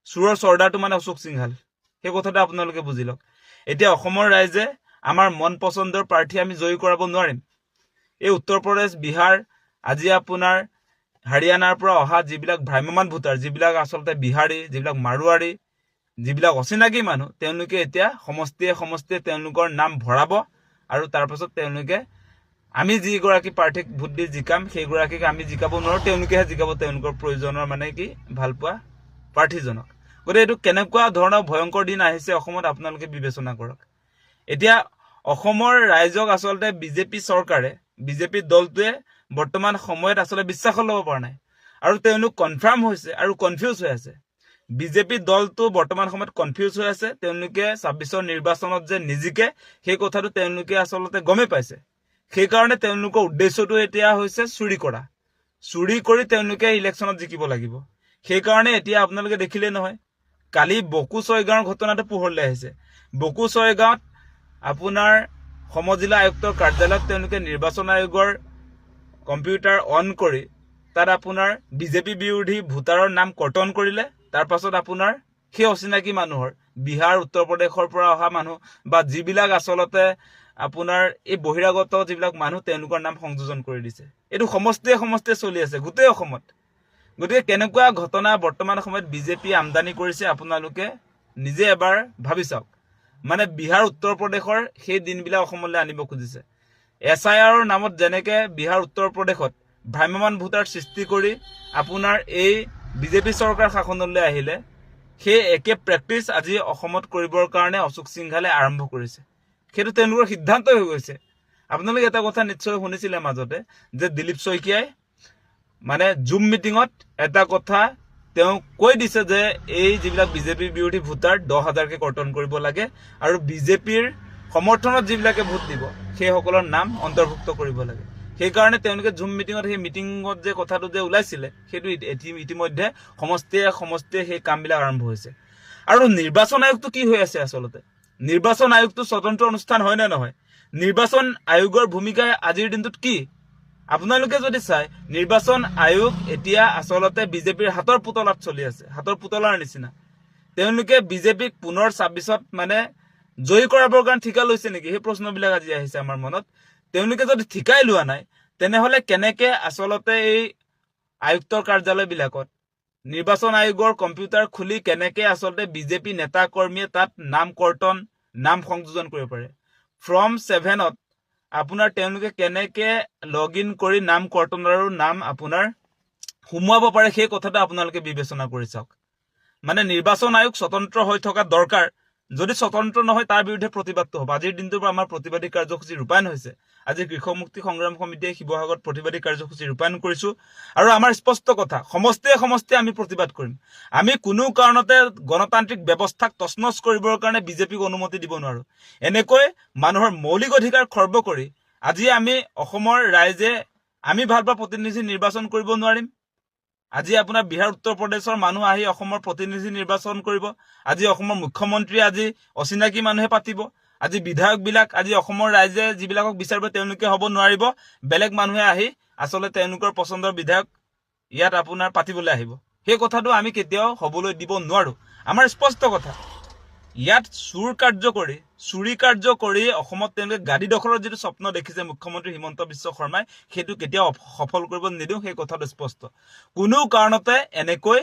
চুৰৰ চৰ্দাৰটো মানে অশোক সিংঘাল সেই কথাটো আপোনালোকে বুজি লওক এতিয়া অসমৰ ৰাইজে আমাৰ মন পচন্দৰ প্ৰাৰ্থী আমি জয়ী কৰাব নোৱাৰিম এই উত্তৰ প্ৰদেশ বিহাৰ আজি আপোনাৰ হাৰিয়ানাৰ পৰা অহা যিবিলাক ভ্ৰাম্যমান ভোটাৰ যিবিলাক আচলতে বিহাৰী যিবিলাক মাৰোৱাৰী যিবিলাক অচিনাকি মানুহ তেওঁলোকে এতিয়া সমষ্টিয়ে তেওঁলোকৰ নাম ভৰাব আৰু তাৰপাছত তেওঁলোকে আমি যিগৰাকী প্ৰাৰ্থীক ভোট দি জিকাম সেইগৰাকীক আমি জিকাব নোৱাৰোঁ তেওঁলোকেহে জিকাব তেওঁলোকৰ প্ৰয়োজনৰ মানে কি ভালপোৱা প্ৰাৰ্থীজনক গতিকে এইটো কেনেকুৱা ধৰণৰ ভয়ংকৰ দিন আহিছে অসমত আপোনালোকে বিবেচনা কৰক এতিয়া অসমৰ ৰাইজক আচলতে বিজেপি চৰকাৰে বিজেপি দলটোৱে বৰ্তমান সময়ত আচলতে বিশ্বাস ল'ব পৰা নাই আৰু তেওঁলোক কনফাৰ্ম হৈছে আৰু কনফিউজ হৈ আছে বিজেপি দলটো বৰ্তমান সময়ত কনফিউজ হৈ আছে তেওঁলোকে 26ৰ নিৰ্বাচনত যে নিজিকে সেই কথাটো তেওঁলোকে আচলতে গমে পাইছে সেইকাৰণে তেওঁলোকৰ উদ্দেশ্যটো এতিয়া হৈছে চুৰি কৰি তেওঁলোকে ইলেকশ্যনত জিকিব লাগিব সেইকাৰণে এতিয়া আপোনালোকে দেখিলে নহয় কালি বকু ছয়গাঁৱৰ ঘটনাটো পোহৰলৈ আহিছে বকু ছয়গাঁৱত আপোনাৰ সমজিলা আয়ুক্তৰ কাৰ্যালয়ত তেওঁলোকে নিৰ্বাচন আয়োগৰ কম্পিউটাৰ অন কৰি তাত আপোনাৰ বিজেপি বিৰোধী ভোটাৰৰ নাম কৰ্তন কৰিলে তাৰ পাছত আপোনাৰ সেই অচিনাকি মানুহৰ বিহাৰ উত্তৰ প্ৰদেশৰ পৰা অহা মানুহ বা যিবিলাক আচলতে আপোনাৰ এই বহিৰাগত যিবিলাক মানুহ তেওঁলোকৰ নাম সংযোজন কৰি দিছে এইটো সমষ্টিয়ে চলি আছে গোটেই অসমত গতিকে কেনেকুৱা ঘটনা বৰ্তমান সময়ত বিজেপি আমদানি কৰিছে আপোনালোকে নিজে এবাৰ ভাবি চাওক মানে বিহাৰ উত্তৰ প্ৰদেশৰ সেই দিনবিলাক অসমলৈ আনিব খুজিছে SIRৰ নামত যেনেকে বিহাৰ উত্তৰ প্ৰদেশত ভ্ৰাম্যমান ভোটাৰ সৃষ্টি কৰি আপোনাৰ এই বিজেপি চৰকাৰ শাসনলৈ আহিলে সেই একে প্ৰেক্টিচ আজি অসমত কৰিবৰ কাৰণে অশোক সিংঘালে আৰম্ভ কৰিছে সেইটো তেওঁলোকৰ সিদ্ধান্ত হৈ গৈছে আপোনালোকে এটা কথা নিশ্চয় শুনিছিলে মাজতে যে দিলীপ শইকীয়াই মানে জুম মিটিঙত এটা কথা তেওঁ কৈ দিছে যে এই যিবিলাক বিজেপি বিৰোধী ভোটাৰ 10,000কে কৰ্তন কৰিব লাগে আৰু বিজেপিৰ সমৰ্থনত যিবিলাকে ভোট দিব সেইসকলৰ নাম অন্তৰ্ভুক্ত কৰিব লাগে সেইকাৰণে তেওঁলোকে জুম মিটিঙত সেই মিটিঙত যে কথাটো যে ওলাইছিলে সেইটো ইতিমধ্যে সমষ্টিয়ে সেই কামবিলাক আৰম্ভ হৈছে আৰু নিৰ্বাচন আয়োগটো কি হৈ আছে আচলতে নিৰ্বাচন আয়োগটো স্বতন্ত্ৰ অনুষ্ঠান হয় নে নহয় নিৰ্বাচন আয়োগৰ ভূমিকা আজিৰ দিনটোত কি আপোনালোকে যদি চাই নিৰ্বাচন আয়োগ এতিয়া আচলতে বিজেপিৰ হাতৰ পুতলাত চলি আছে হাতৰ পুতলাৰ নিচিনা তেওঁলোকে বিজেপিক পুনৰ 26ত মানে জয়ী কৰাবৰ কাৰণে ঠিকা লৈছে নেকি সেই প্ৰশ্নবিলাক আজি আহিছে আমাৰ মনত তেওঁলোকে যদি ঠিকাই লোৱা নাই তেনেহলে কেনেকে আচলতে এই আয়ুক্তৰ কাৰ্যালয়বিলাকত নিৰ্বাচন আয়োগৰ কম্পিউটাৰ খুলি কেনেকে আচলতে বিজেপি নেতা কৰ্মীয়ে তাত নাম কৰ্তন নাম সংযোজন কৰিব পাৰে ফ্ৰম 7ত আপোনাৰ তেওঁলোকে কেনেকে লগ ইন কৰি নাম কৰ্তন আৰু নাম আপোনাৰ সোমোৱাব পাৰে সেই কথাটো আপোনালোকে বিবেচনা কৰি চাওক মানে নিৰ্বাচন আয়োগ স্বতন্ত্ৰ হৈ থকা দৰকাৰ যদি স্বতন্ত্ৰ নহয় তাৰ বিৰুদ্ধে প্ৰতিবাদটো হ'ব আজিৰ দিনটোৰ পৰা আমাৰ প্ৰতিবাদী কাৰ্যসূচী ৰূপায়ণ হৈছে আজি কৃষক মুক্তি সংগ্ৰাম সমিতিয়ে শিৱসাগৰত প্ৰতিবাদী কাৰ্যসূচী ৰূপায়ণ কৰিছো আৰু আমাৰ স্পষ্ট কথা সমষ্টিয়ে আমি প্ৰতিবাদ কৰিম আমি কোনো কাৰণতে গণতান্ত্ৰিক ব্যৱস্থাক তছনছ কৰিবৰ কাৰণে বিজেপিক অনুমতি দিব নোৱাৰো এনেকৈ মানুহৰ মৌলিক অধিকাৰ খৰ্ব কৰি আজি আমি অসমৰ ৰাইজে আমি ভাল পোৱা প্ৰতিনিধি নিৰ্বাচন কৰিব নোৱাৰিম আজি আপোনাৰ বিহাৰ উত্তৰ প্ৰদেশৰ মানুহ আহি অসমৰ প্ৰতিনিধি নিৰ্বাচন কৰিব আজি অসমৰ মুখ্যমন্ত্ৰী আজি অচিনাকি মানুহে পাতিব আজি বিধায়ক বিলাক আজি অসমৰ ৰাইজে যিবিলাকক বিচাৰিব তেওঁলোকে হ'ব নোৱাৰিব বেলেগ মানুহে আহি আসলে তেওঁলোকৰ পছন্দৰ বিধায়ক ইয়াত আপোনাৰ পাতিবলৈ আহিব সেই কথাটো আমি কেতিয়াও হ'বলৈ দিব নোৱাৰো আমাৰ স্পষ্ট কথা ইয়াত চুৰি কাৰ্য কৰি অসমত তেওঁলোকে গাড়ী দখলৰ যিটো স্বপ্ন দেখিছে মুখ্যমন্ত্ৰী হিমন্ত বিশ্ব শৰ্মাই সেইটো কেতিয়াও সফল কৰিব নিদিওঁ সেই কথাটো স্পষ্ট কোনো কাৰণতে এনেকৈ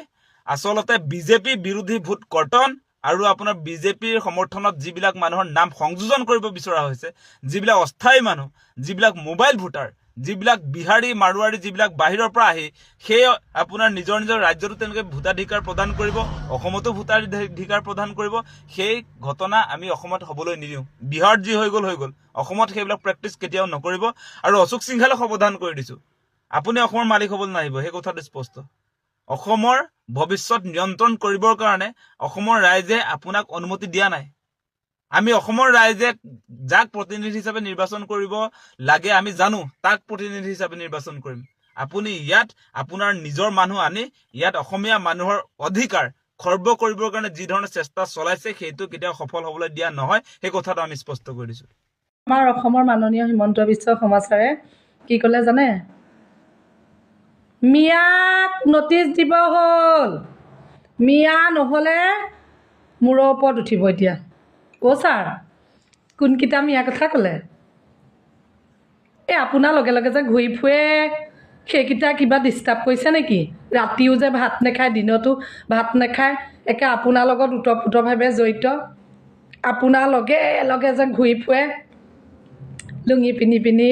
আসলতে বিজেপি বিৰোধী ভোট কৰ্তন আৰু আপোনাৰ বিজেপিৰ সমৰ্থনত যিবিলাক মানুহৰ নাম সংযোজন কৰিব বিচৰা হৈছে যিবিলাক অস্থায়ী মানুহ যিবিলাক মোবাইল ভোটাৰ যিবিলাক বিহাৰী মাৰোৱাৰী যিবিলাক বাহিৰৰ পৰা আহি সেই আপোনাৰ নিজৰ ৰাজ্যতো তেওঁলোকে ভোটাধিকাৰ প্ৰদান কৰিব অসমতো ভোটাধিকাৰ প্ৰদান কৰিব সেই ঘটনা আমি অসমত হ'বলৈ নিদিওঁ বিহাৰত যি হৈ গ'ল অসমত সেইবিলাক প্ৰেক্টিচ কেতিয়াও নকৰিব আৰু অশোক সিংহালে সাৱধান কৰি দিছো আপুনি অসমৰ মালিক হ'বলৈ নাহিব সেই কথাটো স্পষ্ট অসমৰ ভৱিষ্যত নিয়ন্ত্ৰণ কৰিবৰ কাৰণে অসমৰ ৰাইজে আপোনাক অনুমতি দিয়া নাই আমি অসমৰ ৰাইজে যাক প্ৰতিনিধি হিচাপে নিৰ্বাচন কৰিব লাগে আমি জানো তাক প্ৰতিনিধি হিচাপে নিৰ্বাচন কৰিম আপুনি ইয়াত আপোনাৰ নিজৰ মানুহ আনি ইয়াত অসমীয়া মানুহৰ অধিকাৰ খৰ্ব কৰিবৰ কাৰণে যি ধৰণৰ চেষ্টা চলাইছে সেইটো কেতিয়াও সফল হ'বলৈ দিয়া নহয় সেই কথাটো আমি স্পষ্ট কৰি দিছো আমাৰ অসমৰ মাননীয় হিমন্ত বিশ্ব শৰ্মা ছাৰে কি ক'লে জানে মিয়াক নটিচ দিব হ'ল মিয়া নহ'লে মূৰৰ ওপৰত উঠিব এতিয়া ছাৰ কোনকেইটা মিয়া কথা ক'লে আপোনাৰ লগে লগে যে ঘূৰি ফুৰে সেইকেইটা কিবা ডিষ্টাৰ্ব কৰিছে নেকি ৰাতিও যে ভাত নাখায় দিনতো ভাত নাখায় একে আপোনাৰ লগত ওতঃপ্ৰোতভাৱে জড়িত আপোনাৰ লগে লগে যে ঘূৰি ফুৰে লুঙি পিন্ধি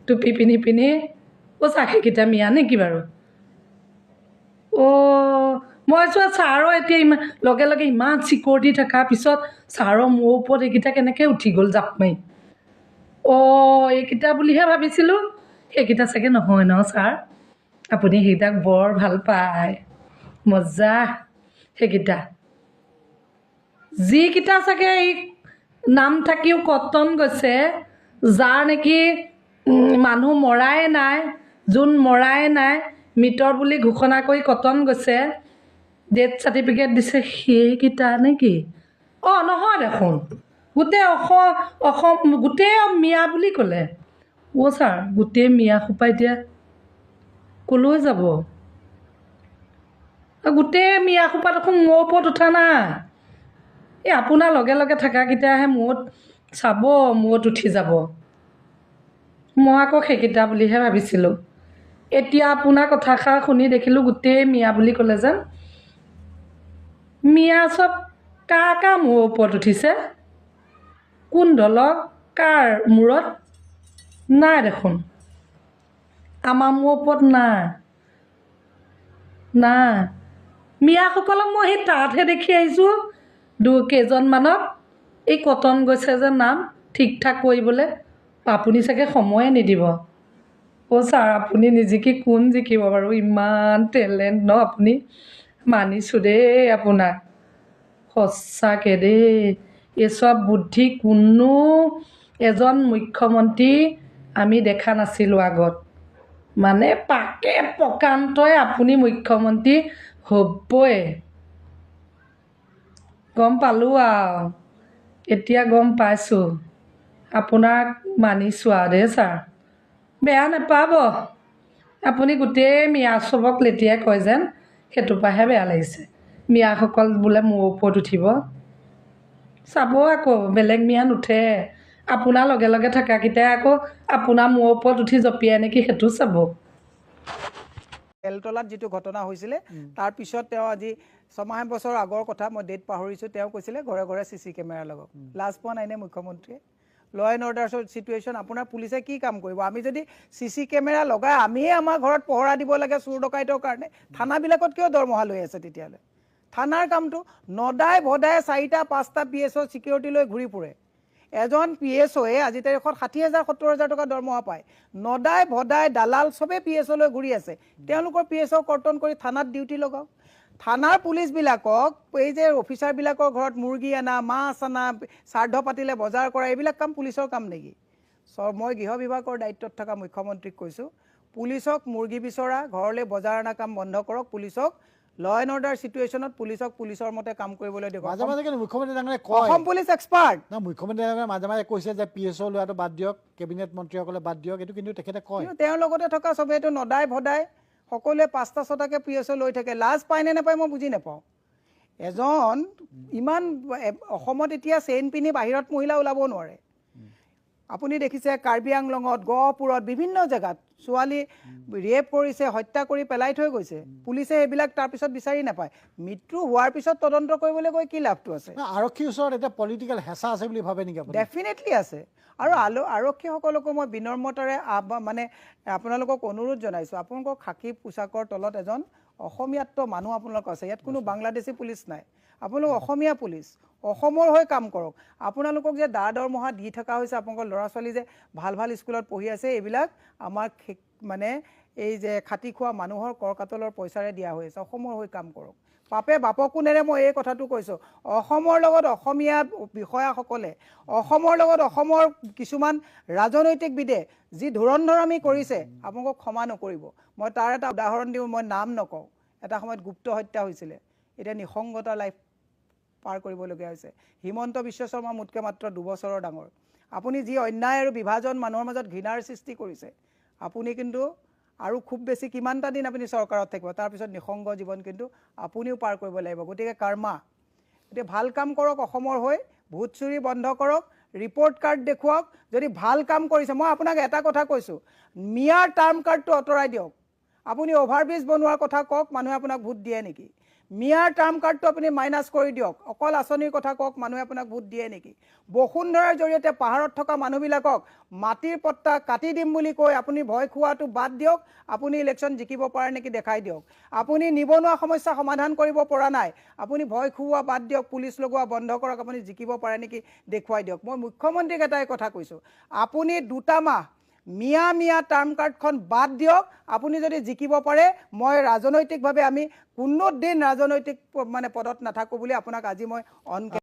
টুপি পিন্ধি ছাৰ সেইকেইটা মিয়া নেকি বাৰু মই চোৱা ছাৰৰ এতিয়া ইমান লগে লগে ইমান চিকিউৰিটি থকাৰ পিছত ছাৰৰ মোৰ ওপৰত এইকেইটা কেনেকৈ উঠি গ'ল জাপ মাৰি এইকেইটা বুলিহে ভাবিছিলোঁ সেইকেইটা চাগে নহয় ন ছাৰ আপুনি সেইকেইটাক বৰ ভাল পায় মজা সেইকেইটা যিকেইটা চাগে এই নাম থাকিও কটন গৈছে যাৰ নেকি মানুহ মৰাই নাই যোন মৰাই নাই মৃতৰ বুলি ঘোষণা কৰি কটন গৈছে ডেথ চাৰ্টিফিকেট দিছে সেইকেইটা নেকি নহয় দেখোন গোটেই অসম গোটেই মিয়া বুলি ক'লে ছাৰ গোটেই মিয়া সোপা এতিয়া ক'লৈ যাব গোটেই মিয়া সোপা দেখোন মোৰ ওপৰত উঠা নাই আপোনাৰ লগে লগে থকাকেইটাহে মূৰত চাব মূৰত উঠি যাব মই আকৌ সেইকেইটা বুলিহে ভাবিছিলোঁ এতিয়া আপোনাৰ কথাষাৰ শুনি দেখিলোঁ গোটেই মিয়া বুলি ক'লে যেন মিয়া চব কাৰ মূৰৰ ওপৰত উঠিছে কোন দলৰ কাৰ মূৰত নাই দেখোন আমাৰ মূৰৰ ওপৰত নাই মিয়াসকলক মই সেই তাতহে দেখি আহিছোঁ কেইজনমানক এই কটন গৈছে যে নাম ঠিক ঠাক কৰিবলৈ আপুনি চাগে সময়ে নিদিব ছাৰ আপুনি নিজিকি কোন জিকিব বাৰু ইমান টেলেণ্ট ন আপুনি মানিছোঁ দেই আপোনাক সঁচাকৈ দেই এই চব বুদ্ধি কোনো এজন মুখ্যমন্ত্ৰী আমি দেখা নাছিলোঁ আগত মানে পাকে প্ৰকান্তই আপুনি মুখ্যমন্ত্ৰী হ'বই গম পালোঁ আৰু এতিয়া গম পাইছোঁ আপোনাক মানিছোঁ আৰু দেই ছাৰ বেয়া নাপাব আপুনি গোটেই মিয়া চবক লেটিয়াই কয় যেন সেইটোৰ পৰাহে বেয়া লাগিছে মিয়াসকল বোলে মোৰ ওপৰত উঠিব চাব আকৌ বেলেগ মিয়া নুঠে আপোনাৰ লগে লগে থকাকেইটাই আকৌ আপোনাৰ মূৰৰ ওপৰত উঠি জঁপিয়াই নেকি সেইটো চাব বেলতলাত যিটো ঘটনা হৈছিলে তাৰপিছত তেওঁ আজি 6 বছৰ আগৰ কথা মই ডেট পাহৰিছোঁ তেওঁ কৈছিলে ঘৰে ঘৰে CC কেমেৰা লগাওক লাজ পোৱা নাই নে মুখ্যমন্ত্ৰীয়ে ল এণ্ড অৰ্ডাৰ চিটুৱেশ্যন আপোনাৰ পুলিচে কি কাম কৰিব আমি যদি CC কেমেৰা লগাই আমিয়ে আমাৰ ঘৰত পহৰা দিব লাগে চুৰ ডকাইতৰ কাৰণে থানাবিলাকত কিয় দৰমহা লৈ আছে তেতিয়াহ'লে থানাৰ কামটো নদাই ভদাই 4টা 5টা PSO চিকিউৰিটি লৈ ঘূৰি ফুৰে এজন PSOয়ে আজি তাৰিখত 60,000 70,000 টকা দৰমহা পায় নদাই ভদাই দালাল সবে PSO লৈ ঘূৰি আছে তেওঁলোকৰ PSO কৰ্তন কৰি থানাত ডিউটি লগাওক থানাৰ পুলিচবিলাকক এই যে অফিচাৰবিলাকৰ ঘৰত মুৰ্গী আনা মাছ আনা শ্ৰাদ্ধ পাতিলে বজাৰ কৰা এইবিলাক কাম পুলিচৰ কাম নেকি মই গৃহ বিভাগৰ দায়িত্বত থকা মুখ্যমন্ত্ৰীক কৈছোঁ পুলিচক মুৰ্গী বিচৰা ঘৰলৈ বজাৰ আনা কাম বন্ধ কৰক পুলিচক ল এণ্ড অৰ্ডাৰ চিটুৱেশ্যনত পুলিচক পুলিচৰ মতে কাম কৰিবলৈ দিয়ক মাজে মাজে মুখ্যমন্ত্ৰী ডাঙৰে কয় অসম পুলিচ এক্সপাৰ্ট না মুখ্যমন্ত্ৰী ডাঙৰে মাজে মাজে কৈছে যে PSO লোৱাটো বাদ দিয়ক কেবিনেট মন্ত্ৰীসকলে বাদ দিয়ক এইটো কিন্তু তেখেতে কয় তেওঁৰ লগতে থকা চবেইটো নদাই ভদাই সকলোৱে 5টা 6টাকে PSO লৈ থাকে লাজ পায় নে নাপায় মই বুজি নাপাওঁ এজন ইমান অসমত এতিয়া চেইন পিন্ধি বাহিৰত মহিলা ওলাব নোৱাৰে আপুনি দেখিছে কাৰ্বি আংলঙত গহপুৰত বিভিন্ন জেগাত ছোৱালী ৰেপ কৰিছে হত্যা কৰি পেলাই থৈ গৈছে পুলিচে এইবিলাক তাৰপিছত বিচাৰি নাপায় মৃত্যু হোৱাৰ পিছত তদন্ত কৰিবলৈ গৈ কি লাভটো আছে আৰক্ষীৰ ওচৰত এটা পলিটিকেল হেঁচা আছে বুলি ভাবে নেকি আপুনি ডেফিনেটলি আছে আৰু আৰক্ষীসকলকো মই বিনম্ৰতাৰে মানে আপোনালোকক অনুৰোধ জনাইছোঁ আপোনালোকৰ খাকী পোছাকৰ তলত এজন অসমীয়াত্ব মানুহ আপোনালোক আছে ইয়াত কোনো বাংলাদেশী পুলিচ নাই আপোনালোক অসমীয়া পুলিচ অসমৰ হৈ কাম কৰক আপোনালোকক যে দৰমহা দি থকা হৈছে আপোনালোকৰ ল'ৰা ছোৱালী যে ভাল ভাল স্কুলত পঢ়ি আছে এইবিলাক আমাৰ মানে এই যে খাটি খোৱা মানুহৰ কৰকাতলৰ পইচাৰে দিয়া হৈ আছে অসমৰ হৈ কাম কৰক পাপে বাপকো নেৰে মই এই কথাটো কৈছোঁ অসমৰ লগত অসমীয়া বিষয়াসকলে অসমৰ লগত অসমৰ কিছুমান ৰাজনৈতিকবিদে যি ধুৰন্ধৰামি কৰিছে আপোনালোকক ক্ষমা নকৰিব মই তাৰ এটা উদাহৰণ দিওঁ মই নাম নকওঁ এটা সময়ত গুপ্ত হত্যা হৈছিলে এতিয়া নিসংগতা লাইফ পাৰ কৰিবলগীয়া হৈছে হিমন্ত বিশ্ব শৰ্মা মোতকৈ মাত্ৰ 2 বছৰৰ ডাঙৰ আপুনি যি অন্যায় আৰু বিভাজন মানুহৰ মাজত ঘৃণাৰ সৃষ্টি কৰিছে আপুনি কিন্তু আৰু খুব বেছি কিমানটা দিন আপুনি চৰকাৰত থাকিব তাৰপিছত নিসংগ জীৱন কিন্তু আপুনিও পাৰ কৰিব লাগিব গতিকে কৰ্মা এতিয়া ভাল কাম কৰক অসমৰ হৈ ভূত চুৰি বন্ধ কৰক ৰিপৰ্ট কাৰ্ড দেখুৱাওক যদি ভাল কাম কৰিছে মই আপোনাক এটা কথা কৈছোঁ মিয়াৰ টাৰ্ম কাৰ্ডটো আঁতৰাই দিয়ক আপুনি অভাৰব্ৰিজ বনোৱাৰ কথা কওক মানুহে আপোনাক ভোট দিয়ে নেকি মিয়াৰ টাৰ্ম কাৰ্ডটো আপুনি মাইনাছ কৰি দিয়ক অকল আঁচনিৰ কথা কওক মানুহে আপোনাক ভোট দিয়ে নেকি বসুন্ধৰাৰ জৰিয়তে পাহাৰত থকা মানুহবিলাকক মাটিৰ পট্টা কাটি দিম বুলি কৈ আপুনি ভয় খোৱাটো বাদ দিয়ক আপুনি ইলেকশ্যন জিকিব পাৰে নেকি দেখাই দিয়ক আপুনি নিবনুৱা সমস্যা সমাধান কৰিব পৰা নাই আপুনি ভয় খুওৱা বাদ দিয়ক পুলিচ লগোৱা বন্ধ কৰক আপুনি জিকিব পাৰে নেকি দেখুৱাই দিয়ক মই মুখ্যমন্ত্ৰীক এটাই কথা কৈছোঁ আপুনি 2টা মাহ মিয়া টাৰ্ম কাৰ্ডখন বাদ দিয়ক আপুনি যদি জিকিব পাৰে মই ৰাজনৈতিকভাৱে আমি কোনো দিন ৰাজনৈতিক মানে পদত নাথাকোঁ বুলি আপোনাক আজি মই